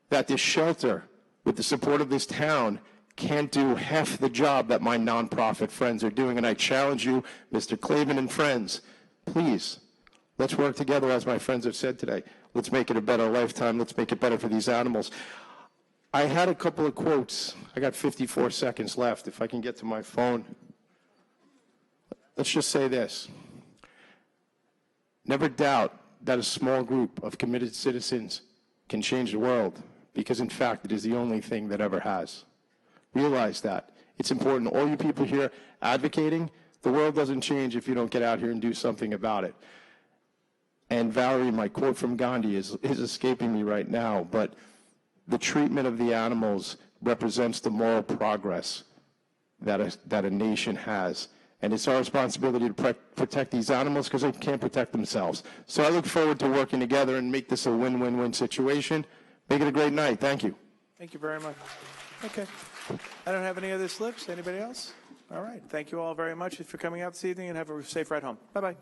that this shelter, with the support of this town, can't do half the job that my nonprofit friends are doing. And I challenge you, Mr. Clavin and friends, please, let's work together, as my friends have said today. Let's make it a better lifetime. Let's make it better for these animals. I had a couple of quotes. I got 54 seconds left. If I can get to my phone. Let's just say this. Never doubt that a small group of committed citizens can change the world, because in fact it is the only thing that ever has. Realize that. It's important. All you people here advocating, the world doesn't change if you don't get out here and do something about it. And Valerie, my quote from Gandhi is escaping me right now, but the treatment of the animals represents the moral progress that a nation has. And it's our responsibility to protect these animals because they can't protect themselves. So I look forward to working together and make this a win-win-win situation. Make it a great night. Thank you. Thank you very much. Okay. I don't have any other slips. Anybody else? All right. Thank you all very much for coming out this evening, and have a safe ride home. Bye-bye.